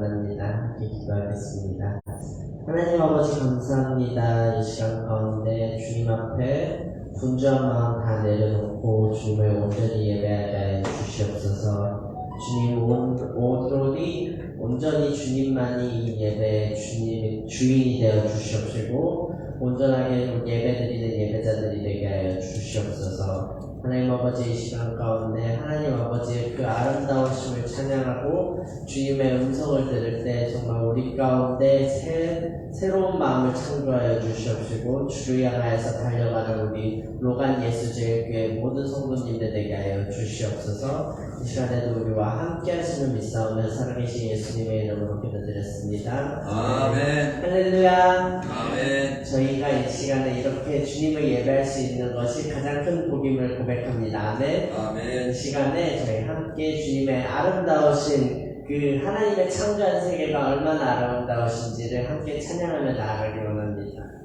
원합니다. 기도하겠습니다. 하나님 아버지 감사합니다. 이 시간 가운데 주님 앞에 분주한 마음 다 내려놓고 주님을 온전히 예배하게 하여 주시옵소서. 주님 오롯이 온전히 주님만이 이 예배의 주인이 되어 주시옵시고 온전하게 예배드리는 예배자들이 되게 하여 주시옵소서. 하나님 아버지 이 시간 가운데 하나님 아버지의 그 아름다우심을 찬양하고 주님의 음성을 들을 때 정말 우리 가운데 새로운 마음을 창조하여 주시옵시고 주를 향하여서 달려가는 우리 로간 예수제일교회 모든 성도님들 되게 하여 주시옵소서. 이 시간에도 우리와 함께 하시는 믿사오며 살아계신 예수님의 이름으로 기도드렸습니다. 아멘. 할렐루야. 아멘. 저희가 이 시간에 이렇게 주님을 예배할 수 있는 것이 가장 큰 복임을 고백합니다. 아멘. 아멘. 이 시간에 저희 함께 주님의 아름다우신 그 하나님의 창조한 세계가 얼마나 아름다우신지를 함께 찬양하며 나아가기 원합니다.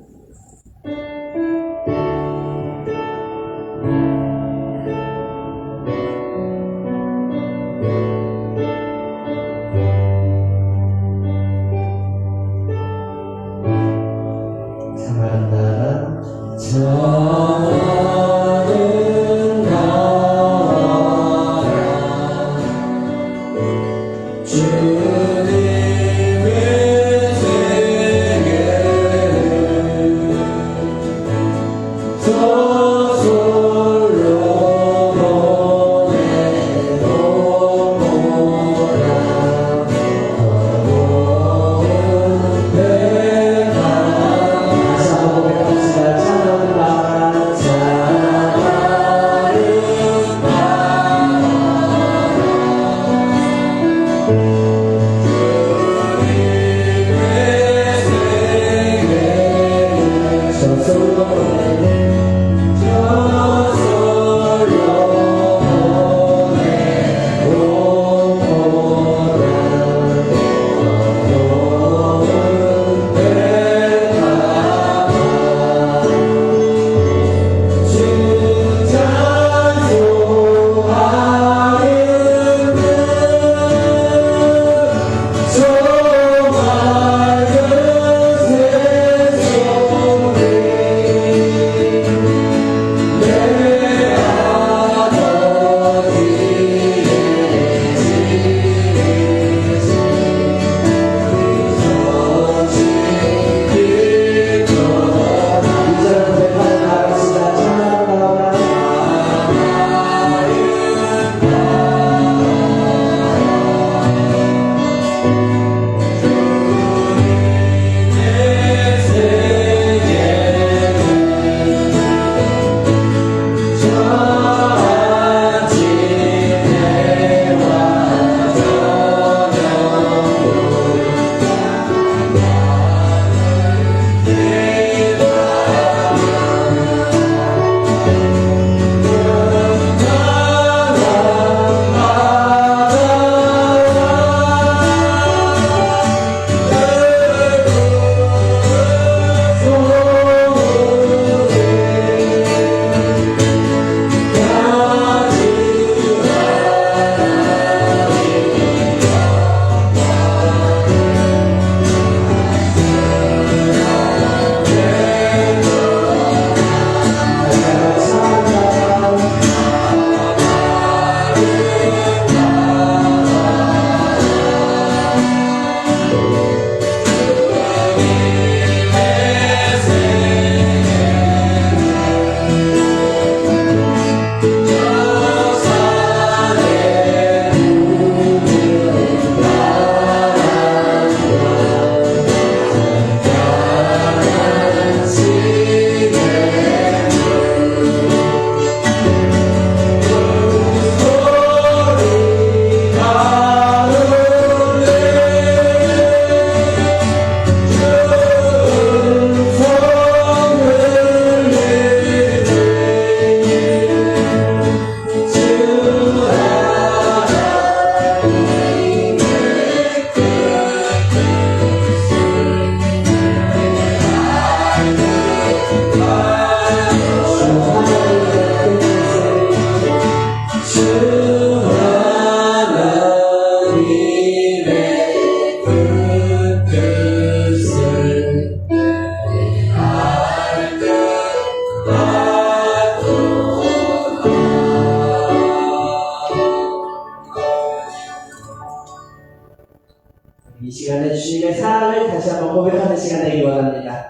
이 시간에 주님의 사랑을 다시 한번 고백하는 시간 되기 원합니다.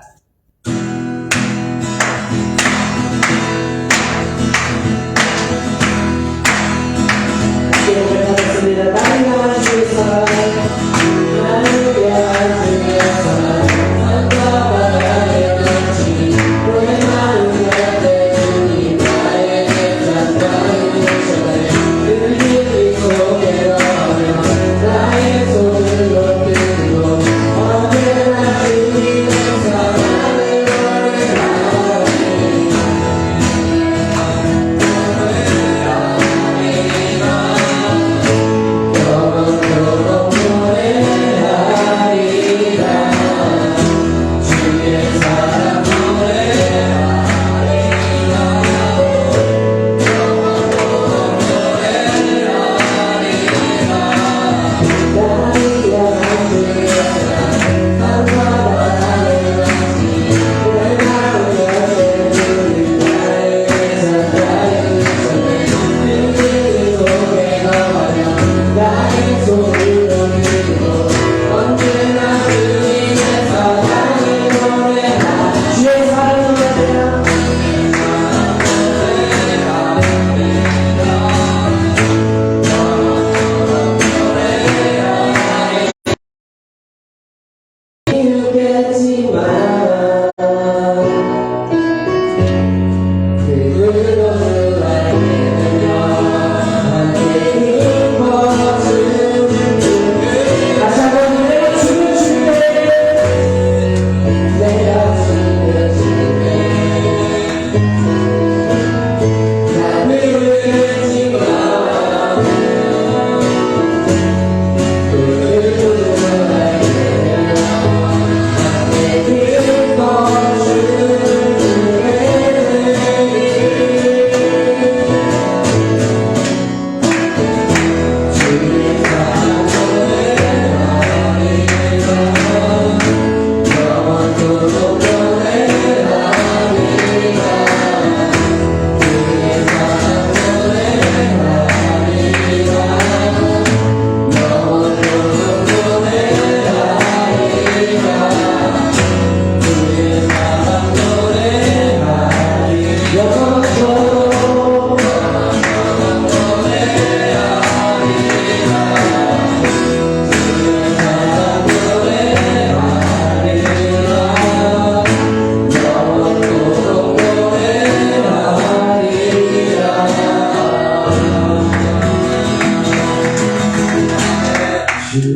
함께 고백하겠습니다. 나를 향한 주의 사랑, 나를 향한 주의 사랑, 산과 바다의 끝이 너의 마음 곁에 주님 나의 괜찮다는 전에 그 길이 속에 가면 나의 손을 높이고 언제나 주님의 사랑을 노래하리. 영원토록 노래하리라. 주의 사랑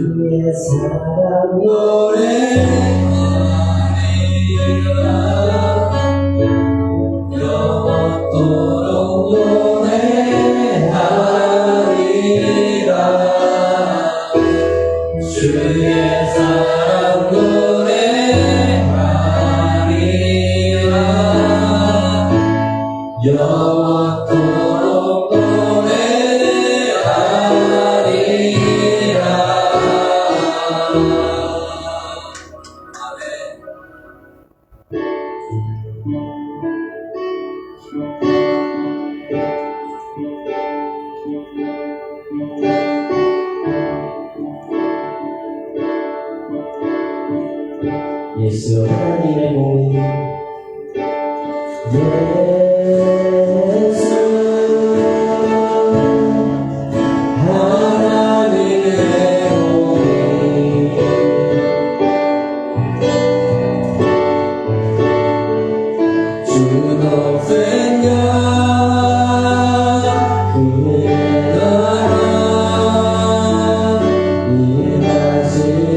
주의 사랑 노래하리라. 영원토록 노래하리라. 주의 사랑 노래하리라. 영원토록 노래하리라. 예수 하나님의 몸, 예수 하나님의 몸, 주 동생야 그 나라 임하시네.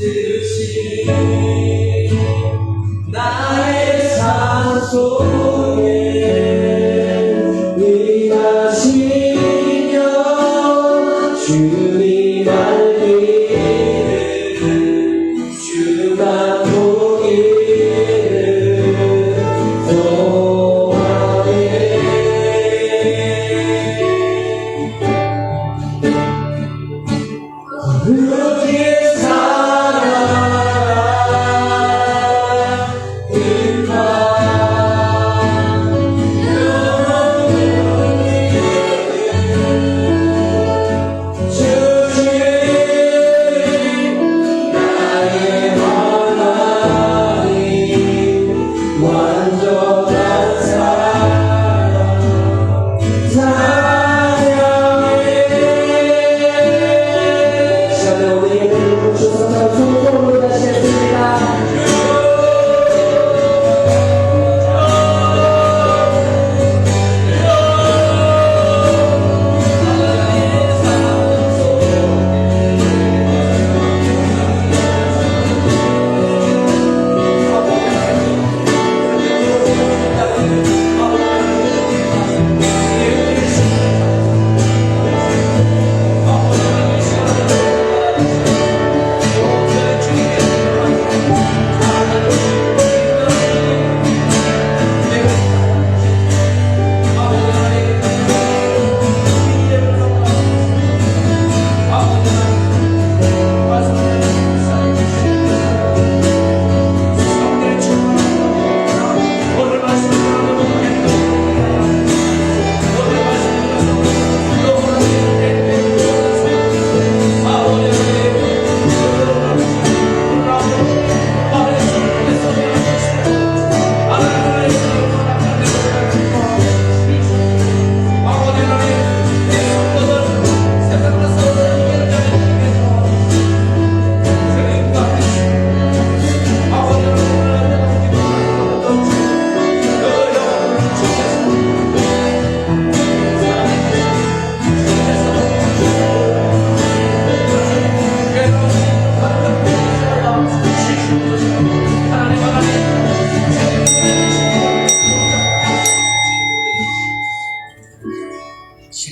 들으시 나의 삶 속에 임하시며 주님 알기를 주만 보기를 소원해 그렇게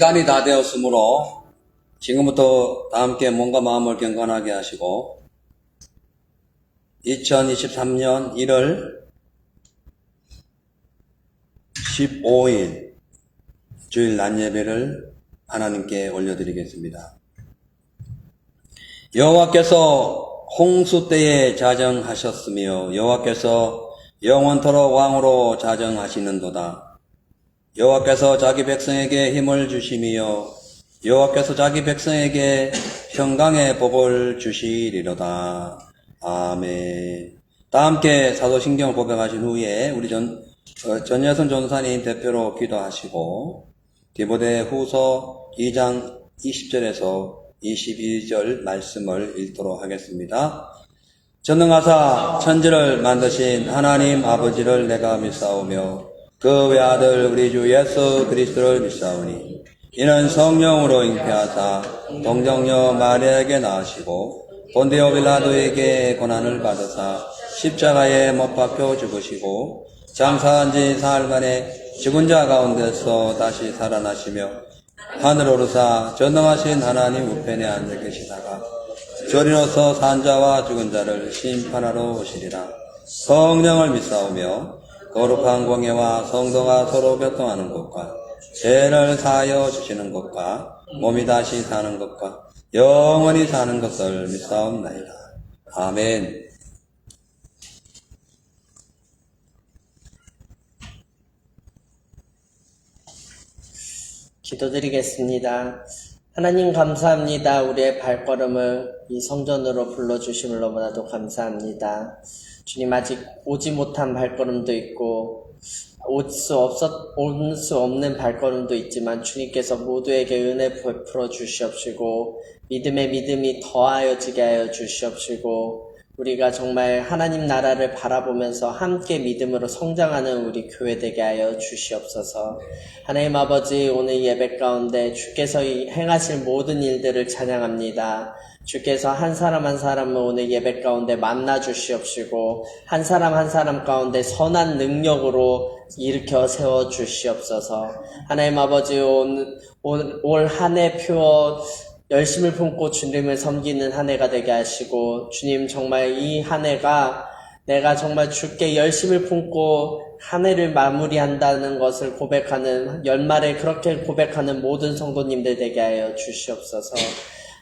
시간이 다 되었으므로 지금부터 다 함께 몸과 마음을 경건하게 하시고 2023년 1월 15일 주일 낮 예배를 하나님께 올려드리겠습니다. 여호와께서 홍수 때에 자정하셨으며 여호와께서 영원토록 왕으로 자정하시는도다. 여호와께서 자기 백성에게 힘을 주시며 여호와께서 자기 백성에게 평강의 복을 주시리로다. 아멘. 다 함께 사도신경을 고백하신 후에 우리 전여선 전사님 대표로 기도하시고 디모데 후서 2장 20절에서 22절 말씀을 읽도록 하겠습니다. 전능하사 천지를 만드신 하나님 아버지를 내가 믿사오며 그 외아들 우리 주 예수 그리스도를 믿사오니 이는 성령으로 잉태하사 동정녀 마리아에게 낳으시고 본디오 빌라도에게 고난을 받으사 십자가에 못 박혀 죽으시고 장사한 지 사흘 만에 죽은 자 가운데서 다시 살아나시며 하늘 오르사 전능하신 하나님 우편에 앉아 계시다가 저리로서 산 자와 죽은 자를 심판하러 오시리라. 성령을 믿사오며 거룩한 공예와 성도가 서로 교통하는 것과 죄를 사하여 주시는 것과 몸이 다시 사는 것과 영원히 사는 것을 믿사옵나이다. 아멘. 기도드리겠습니다. 하나님 감사합니다. 우리의 발걸음을 이 성전으로 불러주심을 너무나도 감사합니다. 주님, 아직 오지 못한 발걸음도 있고 올 수 없는 발걸음도 있지만 주님께서 모두에게 은혜 베풀어 주시옵시고 믿음에 믿음이 더하여지게 하여 주시옵시고 우리가 정말 하나님 나라를 바라보면서 함께 믿음으로 성장하는 우리 교회 되게 하여 주시옵소서. 하나님 아버지, 오늘 예배 가운데 주께서 행하실 모든 일들을 찬양합니다. 주께서 한 사람 한 사람을 오늘 예배 가운데 만나 주시옵시고 한 사람 한 사람 가운데 선한 능력으로 일으켜 세워 주시옵소서. 하나님 아버지 올 한 해 표 열심을 품고 주님을 섬기는 한 해가 되게 하시고 주님 정말 이 한 해가 내가 정말 주께 열심을 품고 한 해를 마무리한다는 것을 고백하는 연말에 그렇게 고백하는 모든 성도님들 되게 하여 주시옵소서.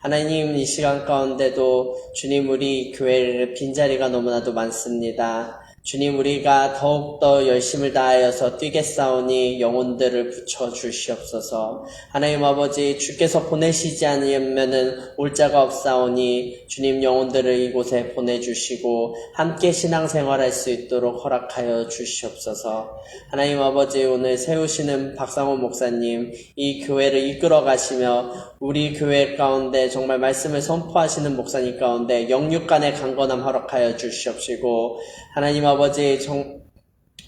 하나님 이 시간 가운데도 주님 우리 교회 빈자리가 너무나도 많습니다. 주님 우리가 더욱더 열심을 다하여서 뛰겠사오니 영혼들을 붙여 주시옵소서. 하나님 아버지 주께서 보내시지 않으면은 올 자가 없사오니 주님 영혼들을 이곳에 보내주시고 함께 신앙생활할 수 있도록 허락하여 주시옵소서. 하나님 아버지 오늘 세우시는 박상호 목사님 이 교회를 이끌어 가시며 우리 교회 가운데 정말 말씀을 선포하시는 목사님 가운데 영육간의 강건함 허락하여 주시옵시고 하나님 아버지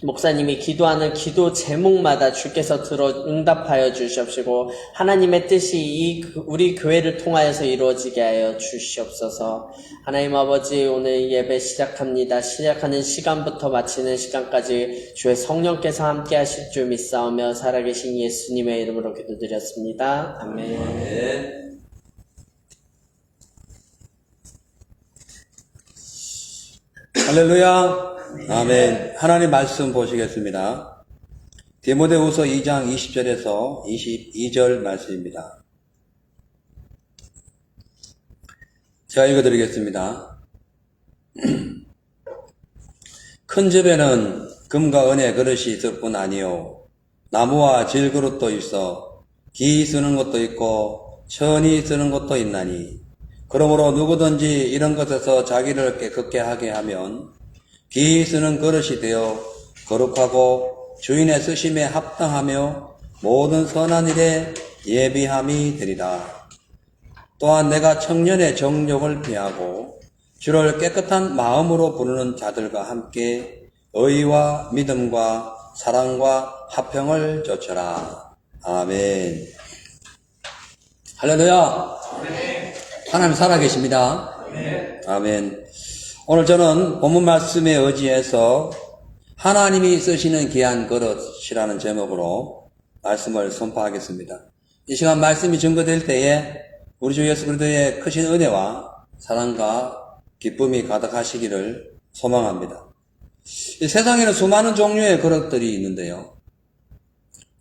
목사님이 기도하는 기도 제목마다 주께서 들어 응답하여 주시옵시고 하나님의 뜻이 우리 교회를 통하여서 이루어지게 하여 주시옵소서. 하나님 아버지 오늘 예배 시작합니다. 시작하는 시간부터 마치는 시간까지 주의 성령께서 함께 하실 줄 믿사오며 살아계신 예수님의 이름으로 기도드렸습니다. 아멘. 아멘. 할렐루야. 아멘. 하나님 말씀 보시겠습니다. 디모데후서 2장 20절에서 22절 말씀입니다. 제가 읽어드리겠습니다. 큰 집에는 금과 은의 그릇이 있을 뿐 아니요 나무와 질그릇도 있어 기 쓰는 것도 있고 천이 쓰는 것도 있나니 그러므로 누구든지 이런 것에서 자기를 깨끗게 하게 하면 기 쓰는 그릇이 되어 거룩하고 주인의 쓰심에 합당하며 모든 선한 일에 예비함이 되리라. 또한 내가 청년의 정욕을 피하고 주를 깨끗한 마음으로 부르는 자들과 함께 의와 믿음과 사랑과 화평을 좇으라. 아멘. 할렐루야. 하나님 살아계십니다. 아멘. 오늘 저는 본문 말씀에 의지해서 하나님이 쓰시는 귀한 그릇이라는 제목으로 말씀을 선포하겠습니다. 이 시간 말씀이 증거될 때에 우리 주 예수 그리스도의 크신 은혜와 사랑과 기쁨이 가득하시기를 소망합니다. 이 세상에는 수많은 종류의 그릇들이 있는데요.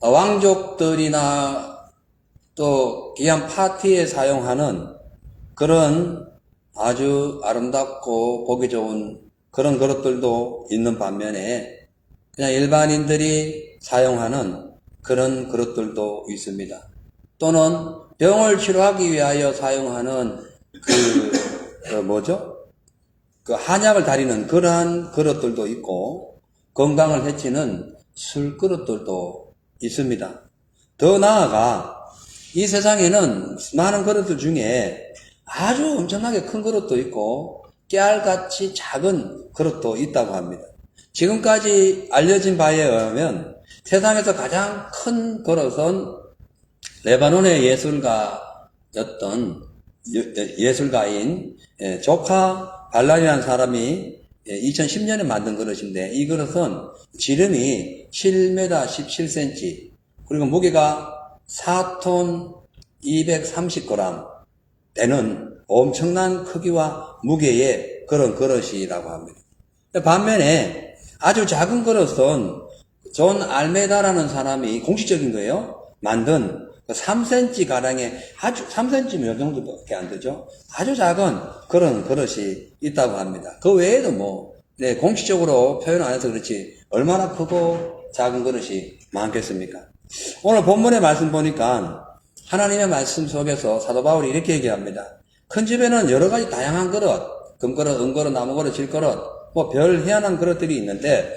왕족들이나 또 귀한 파티에 사용하는 그런 아주 아름답고 보기 좋은 그런 그릇들도 있는 반면에 그냥 일반인들이 사용하는 그런 그릇들도 있습니다. 또는 병을 치료하기 위하여 사용하는 그 한약을 다리는 그러한 그릇들도 있고 건강을 해치는 술 그릇들도 있습니다. 더 나아가 이 세상에는 많은 그릇들 중에 아주 엄청나게 큰 그릇도 있고 깨알같이 작은 그릇도 있다고 합니다. 지금까지 알려진 바에 의하면 세상에서 가장 큰 그릇은 레바논의 예술가인 조카 발란이라는 사람이 2010년에 만든 그릇인데 이 그릇은 지름이 7m 17cm 그리고 무게가 4톤 230g 되는 엄청난 크기와 무게의 그런 그릇이라고 합니다. 반면에 아주 작은 그릇은 존 알메다라는 사람이 공식적인 거예요. 만든 3cm 가량의 아주 3cm 이 정도밖에 안 되죠. 아주 작은 그런 그릇이 있다고 합니다. 그 외에도 공식적으로 표현 안 해서 그렇지 얼마나 크고 작은 그릇이 많겠습니까? 오늘 본문의 말씀 보니까 하나님의 말씀 속에서 사도 바울이 이렇게 얘기합니다. 큰 집에는 여러 가지 다양한 그릇, 금그릇, 은그릇, 나무그릇, 질그릇, 별 희한한 그릇들이 있는데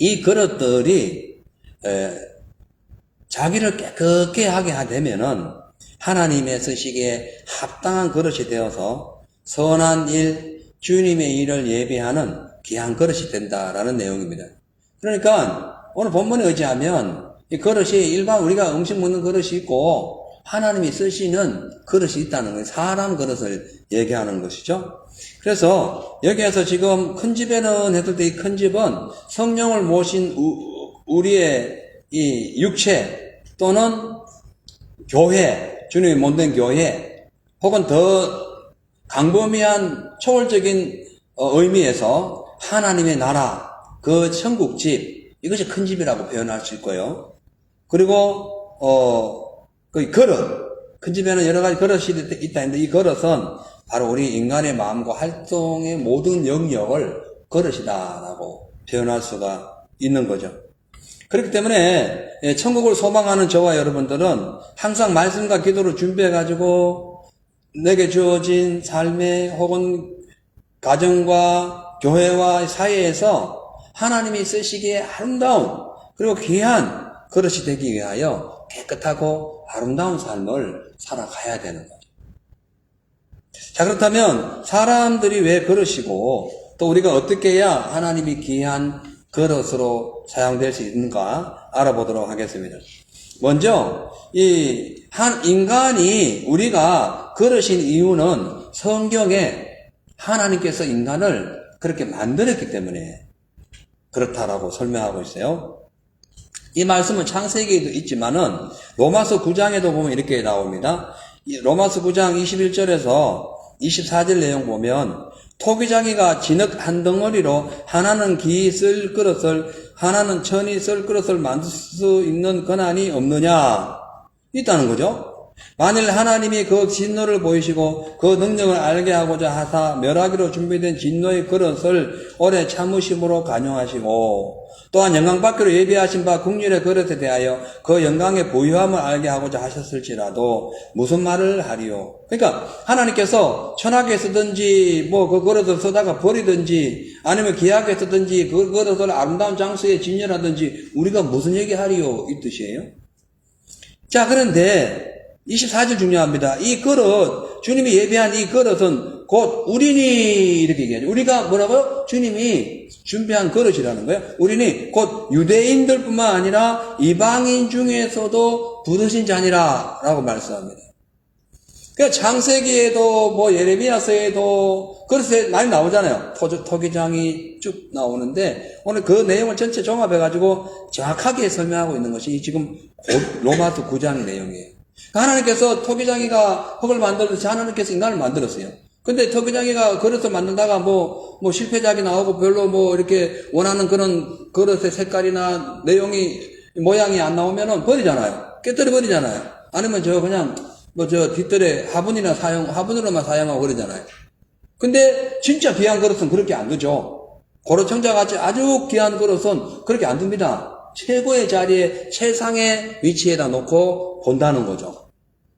이 그릇들이 자기를 깨끗게 하게 되면은 하나님의 쓰시기에 합당한 그릇이 되어서 선한 일, 주님의 일을 예비하는 귀한 그릇이 된다라는 내용입니다. 그러니까 오늘 본문에 의지하면 이 그릇이 일반 우리가 음식 먹는 그릇이 있고 하나님이 쓰시는 그릇이 있다는 거예요. 사람 그릇을 얘기하는 것이죠. 그래서 여기에서 지금 큰 집에는 했을 때 이 큰 집은 성령을 모신 우리의 이 육체 또는 교회, 주님이 몸된 교회, 혹은 더 광범위한 초월적인 의미에서 하나님의 나라, 그 천국집, 이것이 큰 집이라고 표현할 수 있고요. 그리고 그 그릇, 큰 집에는 여러 가지 그릇이 있다 했는데 이 그릇은 바로 우리 인간의 마음과 활동의 모든 영역을 그릇이다라고 표현할 수가 있는 거죠. 그렇기 때문에 천국을 소망하는 저와 여러분들은 항상 말씀과 기도를 준비해가지고 내게 주어진 삶의 혹은 가정과 교회와 사회에서 하나님이 쓰시기에 아름다운 그리고 귀한 그릇이 되기 위하여 깨끗하고 아름다운 삶을 살아가야 되는 거죠. 자, 그렇다면 사람들이 왜 그릇이고 또 우리가 어떻게 해야 하나님이 귀한 그릇으로 사용될 수 있는가 알아보도록 하겠습니다. 먼저 인간이 우리가 그릇인 이유는 성경에 하나님께서 인간을 그렇게 만들었기 때문에 그렇다라고 설명하고 있어요. 이 말씀은 창세기에도 있지만은 로마서 9장에도 보면 이렇게 나옵니다. 로마서 9장 21절에서 24절 내용 보면 토기장이가 진흙 한 덩어리로 하나는 기 쓸 그릇을 하나는 천이 쓸 그릇을 만들 수 있는 권한이 없느냐 있다는 거죠. 만일 하나님이 그 진노를 보이시고 그 능력을 알게 하고자 하사 멸하기로 준비된 진노의 그릇을 오래 참으심으로 간용하시고 또한 영광받기로 예비하신 바 국률의 그릇에 대하여 그 영광의 부유함을 알게 하고자 하셨을지라도 무슨 말을 하리요. 그러니까 하나님께서 천하게 쓰든지 뭐 그 그릇을 쓰다가 버리든지 아니면 귀하게 쓰든지 그 그릇을 아름다운 장소에 진열하든지 우리가 무슨 얘기 하리요 이 뜻이에요. 자, 그런데 24절 중요합니다. 이 그릇, 주님이 예비한 이 그릇은 곧 우리니 이렇게 얘기하죠. 우리가 뭐라고요? 주님이 준비한 그릇이라는 거예요. 우리니 곧 유대인들뿐만 아니라 이방인 중에서도 부르신 자니라 라고 말씀합니다. 그러니까 창세기에도 뭐 예레미야서에도 그릇에 많이 나오잖아요. 토기장이 쭉 나오는데 오늘 그 내용을 전체 종합해가지고 정확하게 설명하고 있는 것이 지금 로마서 9장 내용이에요. 하나님께서 토기장이가 흙을 만들듯이 하나님께서 인간을 만들었어요. 근데 토기장이가 그릇을 만들다가 뭐 실패작이 나오고 별로 뭐 이렇게 원하는 그런 그릇의 색깔이나 내용이 모양이 안 나오면은 버리잖아요. 깨뜨려 버리잖아요. 아니면 그냥 뒷뜰에 화분으로만 사용하고 그러잖아요. 근데 진짜 귀한 그릇은 그렇게 안 두죠. 고로청자 같이 아주 귀한 그릇은 그렇게 안 둡니다. 최고의 자리에 최상의 위치에다 놓고 본다는 거죠.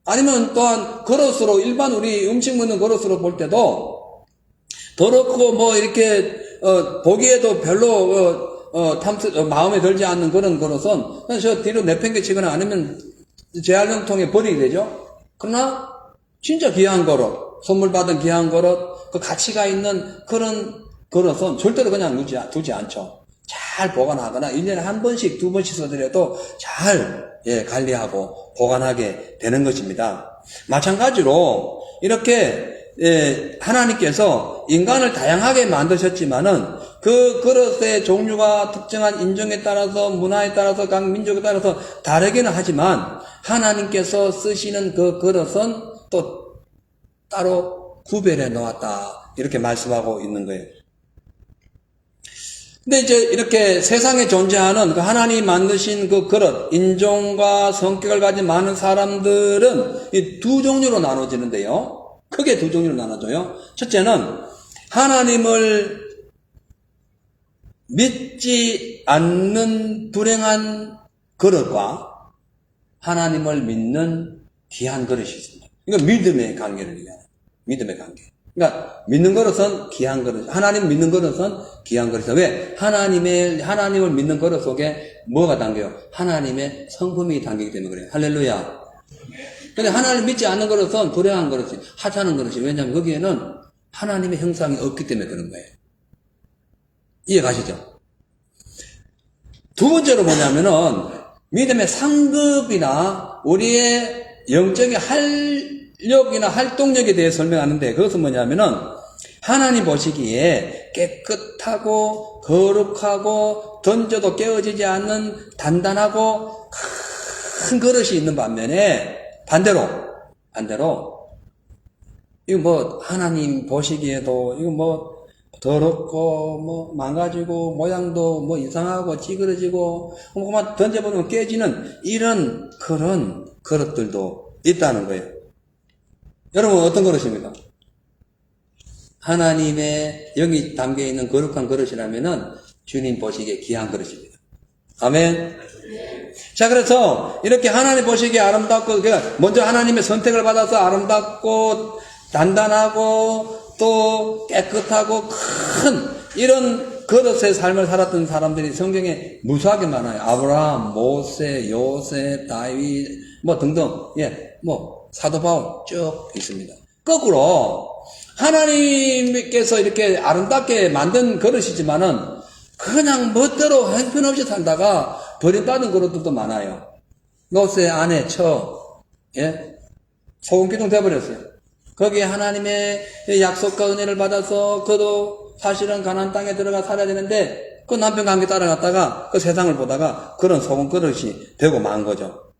아니면 또한 그릇으로 일반 우리 음식 먹는 그릇으로 볼 때도 더럽고 뭐 이렇게 보기에도 별로 마음에 들지 않는 그런 그릇은 저 뒤로 내팽개치거나 아니면 재활용통에 버리게 되죠. 그러나 진짜 귀한 그릇, 선물 받은 귀한 그릇, 그 가치가 있는 그런 그릇은 절대로 그냥 두지 않죠. 잘 보관하거나 1년에 한 번씩, 두 번씩 써드려도 잘 관리하고 보관하게 되는 것입니다. 마찬가지로 이렇게 하나님께서 인간을 다양하게 만드셨지만은 그 그릇의 종류가 특정한 인종에 따라서 문화에 따라서 각 민족에 따라서 다르기는 하지만 하나님께서 쓰시는 그 그릇은 또 따로 구별해 놓았다 이렇게 말씀하고 있는 거예요. 근데 이제 이렇게 세상에 존재하는 그 하나님이 만드신 그 그릇, 인종과 성격을 가진 많은 사람들은 이 두 종류로 나눠지는데요. 크게 두 종류로 나눠져요. 첫째는 하나님을 믿지 않는 불행한 그릇과 하나님을 믿는 귀한 그릇이 있습니다. 이건 믿음의 관계를 얘기하는 믿음의 관계. 그러니까 믿는 그릇은 귀한 그릇, 하나님 믿는 그릇은 귀한 그릇이다. 왜? 하나님을 믿는 그릇 속에 뭐가 담겨요? 하나님의 성품이 담기기 때문에 그래요. 할렐루야. 근데 하나님 믿지 않는 그릇은 불행한 그릇이, 하찮은 그릇이. 왜냐하면 거기에는 하나님의 형상이 없기 때문에 그런 거예요. 이해 가시죠? 두 번째로 뭐냐면은 믿음의 상급이나 우리의 영적인 활력이나 활동력에 대해 설명하는데 그것은 뭐냐면은 하나님 보시기에 깨끗하고 거룩하고 던져도 깨어지지 않는 단단하고 큰 그릇이 있는 반면에 반대로 이거 뭐 하나님 보시기에도 이거 뭐 더럽고 뭐 망가지고 모양도 뭐 이상하고 찌그러지고 뭐만 던져버리면 깨지는 이런 그런 그릇들도 있다는 거예요. 여러분 어떤 그릇입니까? 하나님의 영이 담겨있는 거룩한 그릇이라면은 주님 보시기에 귀한 그릇입니다. 아멘. 자, 그래서 이렇게 하나님 보시기에 아름답고, 그러니까 먼저 하나님의 선택을 받아서 아름답고 단단하고 또 깨끗하고 큰 이런 그릇의 삶을 살았던 사람들이 성경에 무수하게 많아요. 아브라함, 모세, 요셉, 다윗 뭐 등등, 뭐 사도 바울 쭉 있습니다. 거꾸로 하나님께서 이렇게 아름답게 만든 그릇이지만은 그냥 멋대로 형편없이 살다가 버림받은 그릇들도 많아요. 롯의 아내 소금기둥 돼버렸어요. 거기에 하나님의 약속과 은혜를 받아서 그도 사실은 가나안 땅에 들어가 살아야 되는데 그 남편과 함께 따라갔다가 그 세상을 보다가 그런 소금 그릇이 되고 만 거죠.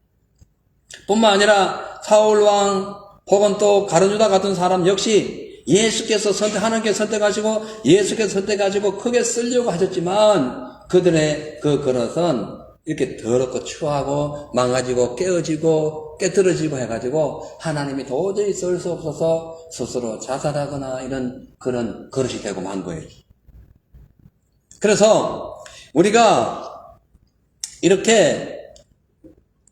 뿐만 아니라 사울왕 혹은 또 가룟유다 같은 사람 역시 예수께서 하나님께서 선택하시고 예수께서 선택하시고 크게 쓰려고 하셨지만 그들의 그 그릇은 이렇게 더럽고 추하고 망가지고 깨어지고 깨트러지고 해가지고 하나님이 도저히 쓸 수 없어서 스스로 자살하거나 이런 그런 그릇이 되고 만 거예요. 그래서 우리가 이렇게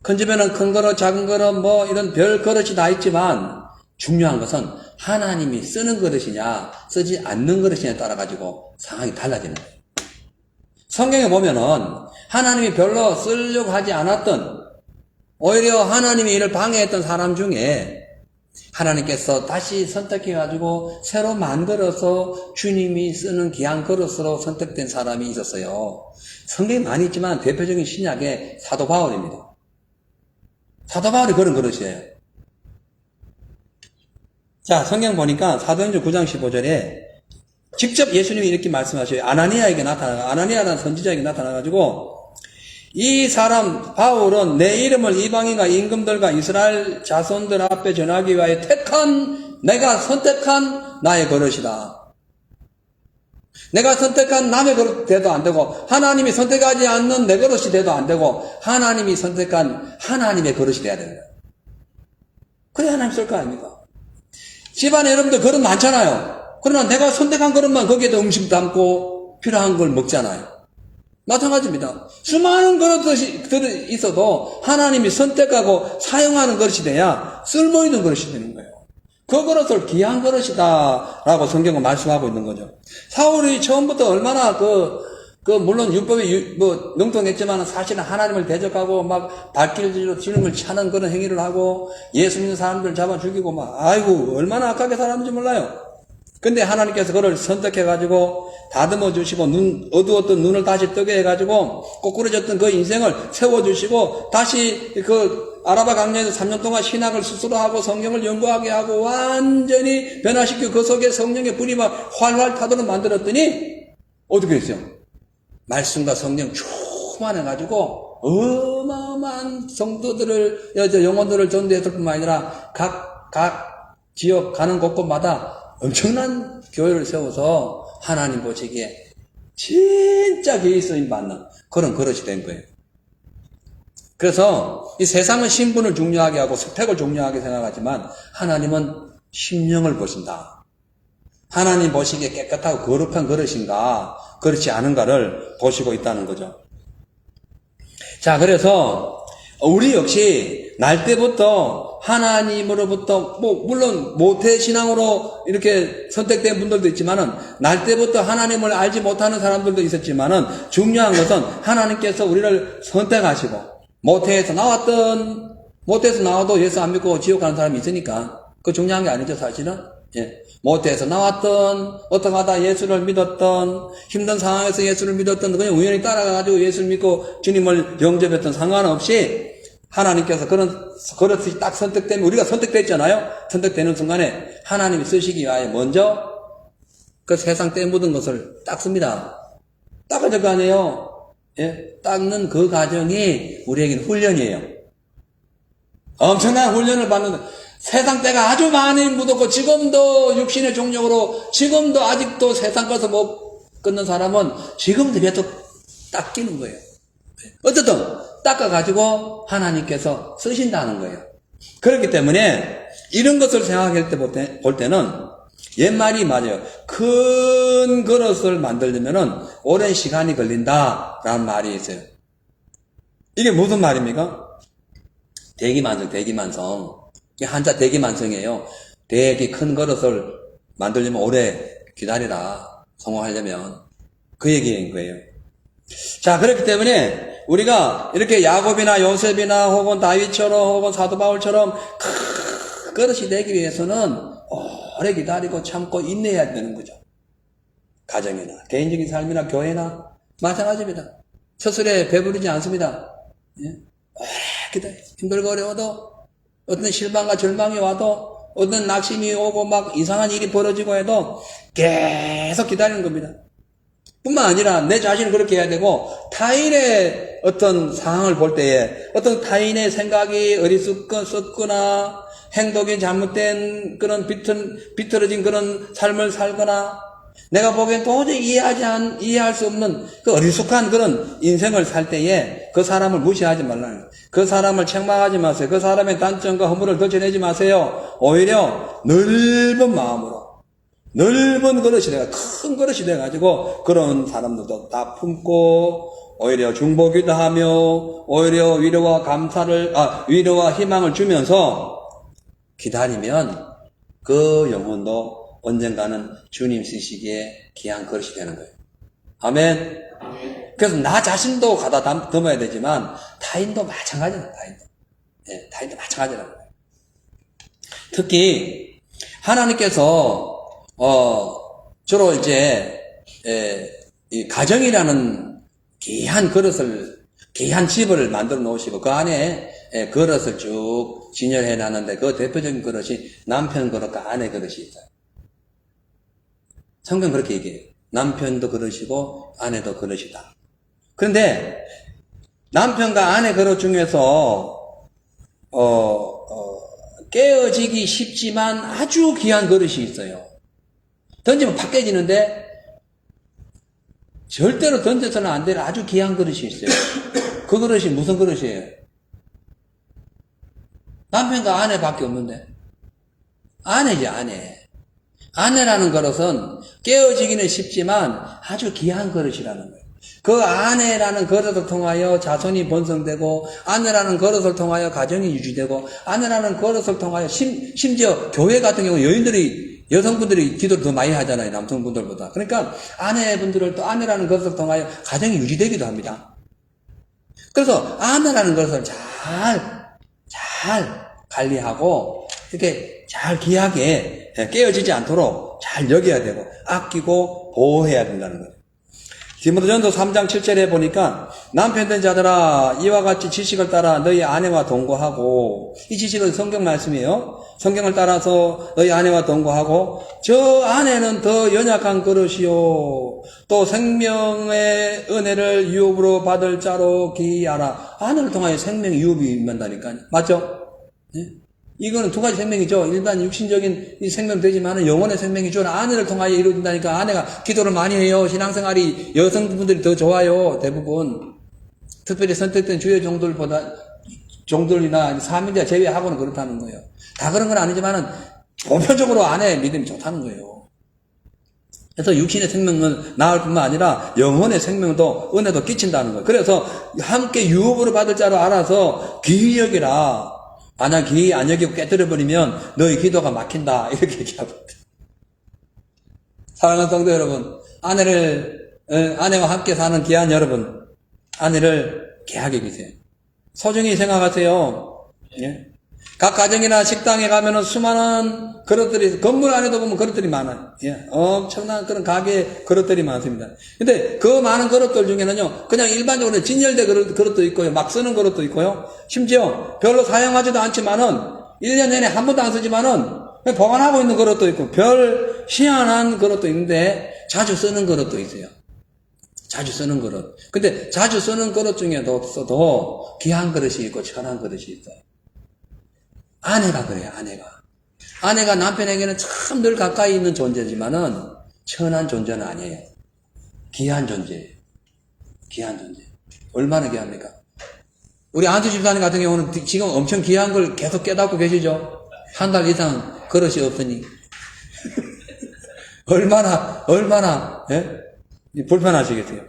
큰 집에는 큰 그릇, 작은 그릇, 뭐 이런 별 그릇이 다 있지만 중요한 것은 하나님이 쓰는 그릇이냐 쓰지 않는 그릇이냐에 따라 가지고 상황이 달라지는 거예요. 성경에 보면은 하나님이 별로 쓰려고 하지 않았던 오히려 하나님이 이를 방해했던 사람 중에 하나님께서 다시 선택해가지고 새로 만들어서 주님이 쓰는 귀한 그릇으로 선택된 사람이 있었어요. 성경에 많이 있지만 대표적인 신약의 사도 바울입니다. 사도 바울이 그런 그릇이에요. 자, 성경 보니까 사도행전 9장 15절에 직접 예수님이 이렇게 말씀하셔요. 아나니아라는 선지자에게 나타나가지고 이 사람 바울은 내 이름을 이방인과 임금들과 이스라엘 자손들 앞에 전하기 위하여 내가 선택한 나의 그릇이다. 내가 선택한 남의 그릇 돼도 안 되고 하나님이 선택하지 않는 내 그릇이 돼도 안 되고 하나님이 선택한 하나님의 그릇이 돼야 되는 거예요. 그래 하나님 쓸 거 아닙니까? 집안에 여러분들 그릇 많잖아요. 그러나 내가 선택한 그릇만 거기에다 음식 담고 필요한 걸 먹잖아요. 마찬가지입니다. 수많은 그릇들이 있어도 하나님이 선택하고 사용하는 그릇이 돼야 쓸모있는 그릇이 되는 거예요. 그 그릇을 귀한 그릇이다 라고 성경은 말씀하고 있는 거죠. 사울이 처음부터 얼마나 물론 율법이 능통했지만 사실은 하나님을 대적하고 막 발길질로 지름을 차는 그런 행위를 하고 예수 믿는 사람들 잡아 죽이고 얼마나 악하게 살았는지 몰라요. 근데 하나님께서 그를 선택해가지고 다듬어 주시고 어두웠던 눈을 다시 뜨게 해가지고 꼬꾸라졌던 그 인생을 세워주시고 다시 그 아라바 강야에서 3년 동안 신학을 스스로 하고 성경을 연구하게 하고 완전히 변화시키고 그 속에 성령의 불이 막 활활 타도록 만들었더니 어떻게 했어요? 말씀과 성령 충만해가지고 어마어마한 성도들을 영혼들을 전도했을 뿐만 아니라 각 지역 가는 곳곳마다 엄청난 교회를 세워서 하나님 보시기에 진짜 귀히 쓰임 받는 그런 그릇이 된 거예요. 그래서 이 세상은 신분을 중요하게 하고 스펙을 중요하게 생각하지만 하나님은 심령을 보신다. 하나님 보시기에 깨끗하고 거룩한 그릇인가 그렇지 않은가를 보시고 있다는 거죠. 자, 그래서 우리 역시 날 때부터 하나님으로부터 물론 모태신앙으로 이렇게 선택된 분들도 있지만은 날 때부터 하나님을 알지 못하는 사람들도 있었지만은 중요한 것은 하나님께서 우리를 선택하시고 모태에서 나와도 예수 안 믿고 지옥 가는 사람이 있으니까 그거 중요한 게 아니죠 사실은. 모태에서 나왔던 어떻게 하다 예수를 믿었던 힘든 상황에서 예수를 믿었던 그냥 우연히 따라가가지고 예수를 믿고 주님을 영접했던 상관없이 하나님께서 그렇듯이 딱 선택되면 우리가 선택됐잖아요. 선택되는 순간에 하나님이 쓰시기 위하여 먼저 그 세상 때 묻은 것을 닦습니다. 닦아야 될 거 아니에요. 예? 닦는 그 과정이 우리에게는 훈련이에요. 엄청난 훈련을 받는 세상 때가 아주 많이 묻었고 지금도 육신의 종력으로 지금도 아직도 세상 것을 못 끊는 사람은 지금도 계속 닦이는 거예요. 어쨌든 닦아가지고 하나님께서 쓰신다는 거예요. 그렇기 때문에 이런 것을 생각할 때 볼 때는 옛말이 맞아요. 큰 그릇을 만들려면은 오랜 시간이 걸린다라는 말이 있어요. 이게 무슨 말입니까? 대기만성. 한자 대기만성이에요. 되게 큰 그릇을 만들려면 오래 기다리라. 성공하려면. 그 얘기인 거예요. 자, 그렇기 때문에 우리가 이렇게 야곱이나 요셉이나 혹은 다윗처럼 혹은 사도 바울처럼 큰 그릇이 되기 위해서는 오래 기다리고 참고 인내해야 되는 거죠. 가정이나 개인적인 삶이나 교회나 마찬가지입니다. 스스로에 배부르지 않습니다. 예? 오래 기다려. 힘들고 어려워도 어떤 실망과 절망이 와도 어떤 낙심이 오고 막 이상한 일이 벌어지고 해도 계속 기다리는 겁니다. 뿐만 아니라 내 자신을 그렇게 해야 되고 타인의 어떤 상황을 볼 때에 어떤 타인의 생각이 어리석거나 행동이 잘못된 그런 비틀어진 그런 삶을 살거나 내가 보기엔 도저히 이해할 수 없는 그 어리숙한 그런 인생을 살 때에 그 사람을 무시하지 말라는 거예요. 그 사람을 책망하지 마세요. 그 사람의 단점과 허물을 덜쳐내지 마세요. 오히려 넓은 마음으로 넓은 그릇이 큰 그릇이 돼가지고 그런 사람들도 다 품고 오히려 중보기도 하며 오히려 위로와 희망을 주면서 기다리면 그 영혼도 언젠가는 주님 쓰시기에 귀한 그릇이 되는 거예요. 아멘. 그래서 나 자신도 가다 담아야 되지만 타인도 마찬가지입니다. 타인도 마찬가지라는 거예요. 특히 하나님께서 주로 이제 이 가정이라는 귀한 집을 만들어 놓으시고 그 안에 그릇을 쭉 진열해 놨는데 그 대표적인 그릇이 남편 그릇과 아내 그릇이 있어요. 성경 그렇게 얘기해요. 남편도 그릇이고 아내도 그릇이다. 그런데 남편과 아내 그릇 중에서 깨어지기 쉽지만 아주 귀한 그릇이 있어요. 던지면 팍 깨지는데 절대로 던져서는 안 될 아주 귀한 그릇이 있어요. 그 그릇이 무슨 그릇이에요? 남편과 아내밖에 없는데 아내지 아내. 아내라는 그릇은 깨어지기는 쉽지만 아주 귀한 그릇이라는 거예요. 그 아내라는 그릇을 통하여 자손이 번성되고 아내라는 그릇을 통하여 가정이 유지되고 아내라는 그릇을 통하여 심지어 교회 같은 경우 여성분들이 기도를 더 많이 하잖아요. 남성분들보다. 그러니까 아내분들을 또 아내라는 그릇을 통하여 가정이 유지되기도 합니다. 그래서 아내라는 것을 잘 관리하고 이렇게 잘 귀하게 깨어지지 않도록 잘 여겨야 되고 아끼고 보호해야 된다는 거예요. 디모데전서 3장 7절에 보니까 남편된 자들아 이와 같이 지식을 따라 너희 아내와 동거하고 이 지식은 성경 말씀이에요. 성경을 따라서 너희 아내와 동거하고 저 아내는 더 연약한 그릇이요 또 생명의 은혜를 유업으로 받을 자로 기이하라. 아내를 통하여 생명의 유업이 임한다니까요. 맞죠? 네? 이거는 두 가지 생명이죠. 일반 육신적인 이 생명 되지만은 영혼의 생명이죠. 아내를 통하여 이루어진다니까 아내가 기도를 많이 해요. 신앙생활이 여성분들이 더 좋아요. 대부분. 특별히 선택된 주요 종들이나 사명자 제외하고는 그렇다는 거예요. 다 그런 건 아니지만은 보편적으로 아내의 믿음이 좋다는 거예요. 그래서 육신의 생명은 나을 뿐만 아니라 영혼의 생명도 은혜도 끼친다는 거예요. 그래서 함께 유업으로 받을 자로 알아서 귀히 여기라. 만약 귀히 안 여기고 깨뜨려버리면 너희 기도가 막힌다. 이렇게 얘기하고 있다. 사랑하는 성도 여러분, 아내와 함께 사는 귀한 여러분, 아내를 귀하게 여기세요. 소중히 생각하세요. 예? 각 가정이나 식당에 가면은 수많은 그릇들이, 건물 안에도 보면 그릇들이 많아요. 예, 엄청난 그런 가게 그릇들이 많습니다. 근데 그 많은 그릇들 중에는요, 그냥 일반적으로 진열된 그릇도 있고요, 막 쓰는 그릇도 있고요, 심지어 별로 사용하지도 않지만은, 1년 내내 한 번도 안 쓰지만은, 보관하고 있는 그릇도 있고, 별 희한한 그릇도 있는데, 자주 쓰는 그릇도 있어요. 자주 쓰는 그릇. 근데 자주 쓰는 그릇 중에도 없어도 귀한 그릇이 있고 천한 그릇이 있어요. 아내가 그래요, 아내가. 아내가 남편에게는 참 늘 가까이 있는 존재지만은 천한 존재는 아니에요. 귀한 존재예요. 귀한 존재. 얼마나 귀합니까? 우리 안수 집사님 같은 경우는 지금 엄청 귀한 걸 계속 깨닫고 계시죠? 한 달 이상 그릇이 없으니. 얼마나, 예? 불편하시겠어요.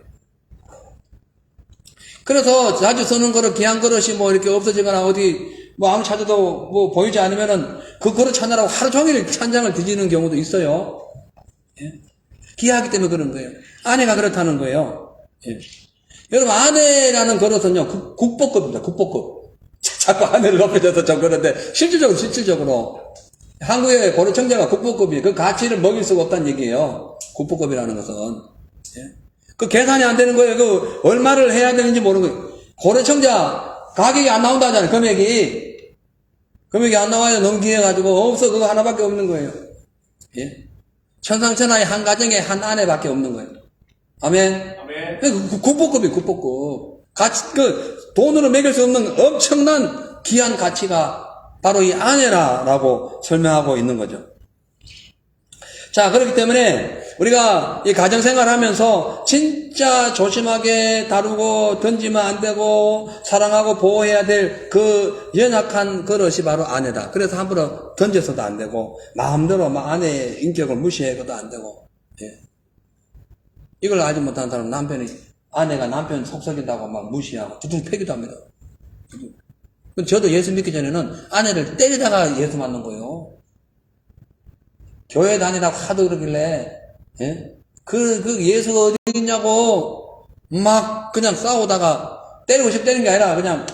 그래서 자주 쓰는 그릇, 귀한 그릇이 뭐 이렇게 없어지거나 어디 뭐 아무 찾아도 뭐 보이지 않으면은 그 그릇 찾느라고 하루 종일 찬장을 뒤지는 경우도 있어요. 예? 귀하기 때문에 그런 거예요. 아내가 그렇다는 거예요. 예. 여러분, 아내라는 그릇은요, 국보급입니다, 국보급. 자꾸 아내를 높여줘서 좀 그런데, 실질적으로, 한국의 고려청자가 국보급이에요. 그 가치를 먹일 수가 없다는 얘기예요. 국보급이라는 것은. 예? 그 계산이 안 되는 거예요. 그, 얼마를 해야 되는지 모르는 거예요. 고려청자, 가격이 안 나온다잖아요, 금액이 안 나와요. 너무 귀해가지고, 없어. 그거 하나밖에 없는 거예요. 예? 천상천하의 한 가정에 한 아내밖에 없는 거예요. 아멘. 국보급이 국보급. 돈으로 매길 수 없는 엄청난 귀한 가치가 바로 이 아내라고 설명하고 있는 거죠. 자, 그렇기 때문에 우리가 이 가정생활 하면서 진짜 조심하게 다루고 던지면 안 되고 사랑하고 보호해야 될 그 연약한 그릇이 바로 아내다. 그래서 함부로 던져서도 안 되고 마음대로 막 아내의 인격을 무시해서도 안 되고. 예. 이걸 알지 못하는 사람은 아내가 남편 속썩인다고 막 무시하고 두둥 패기도 합니다. 저도 예수 믿기 전에는 아내를 때리다가 예수 만난 거예요. 교회 다니다가 하도 그러길래, 예? 그 예수가 어디 있냐고 막 그냥 싸우다가 때리고 싶다는 게 아니라 그냥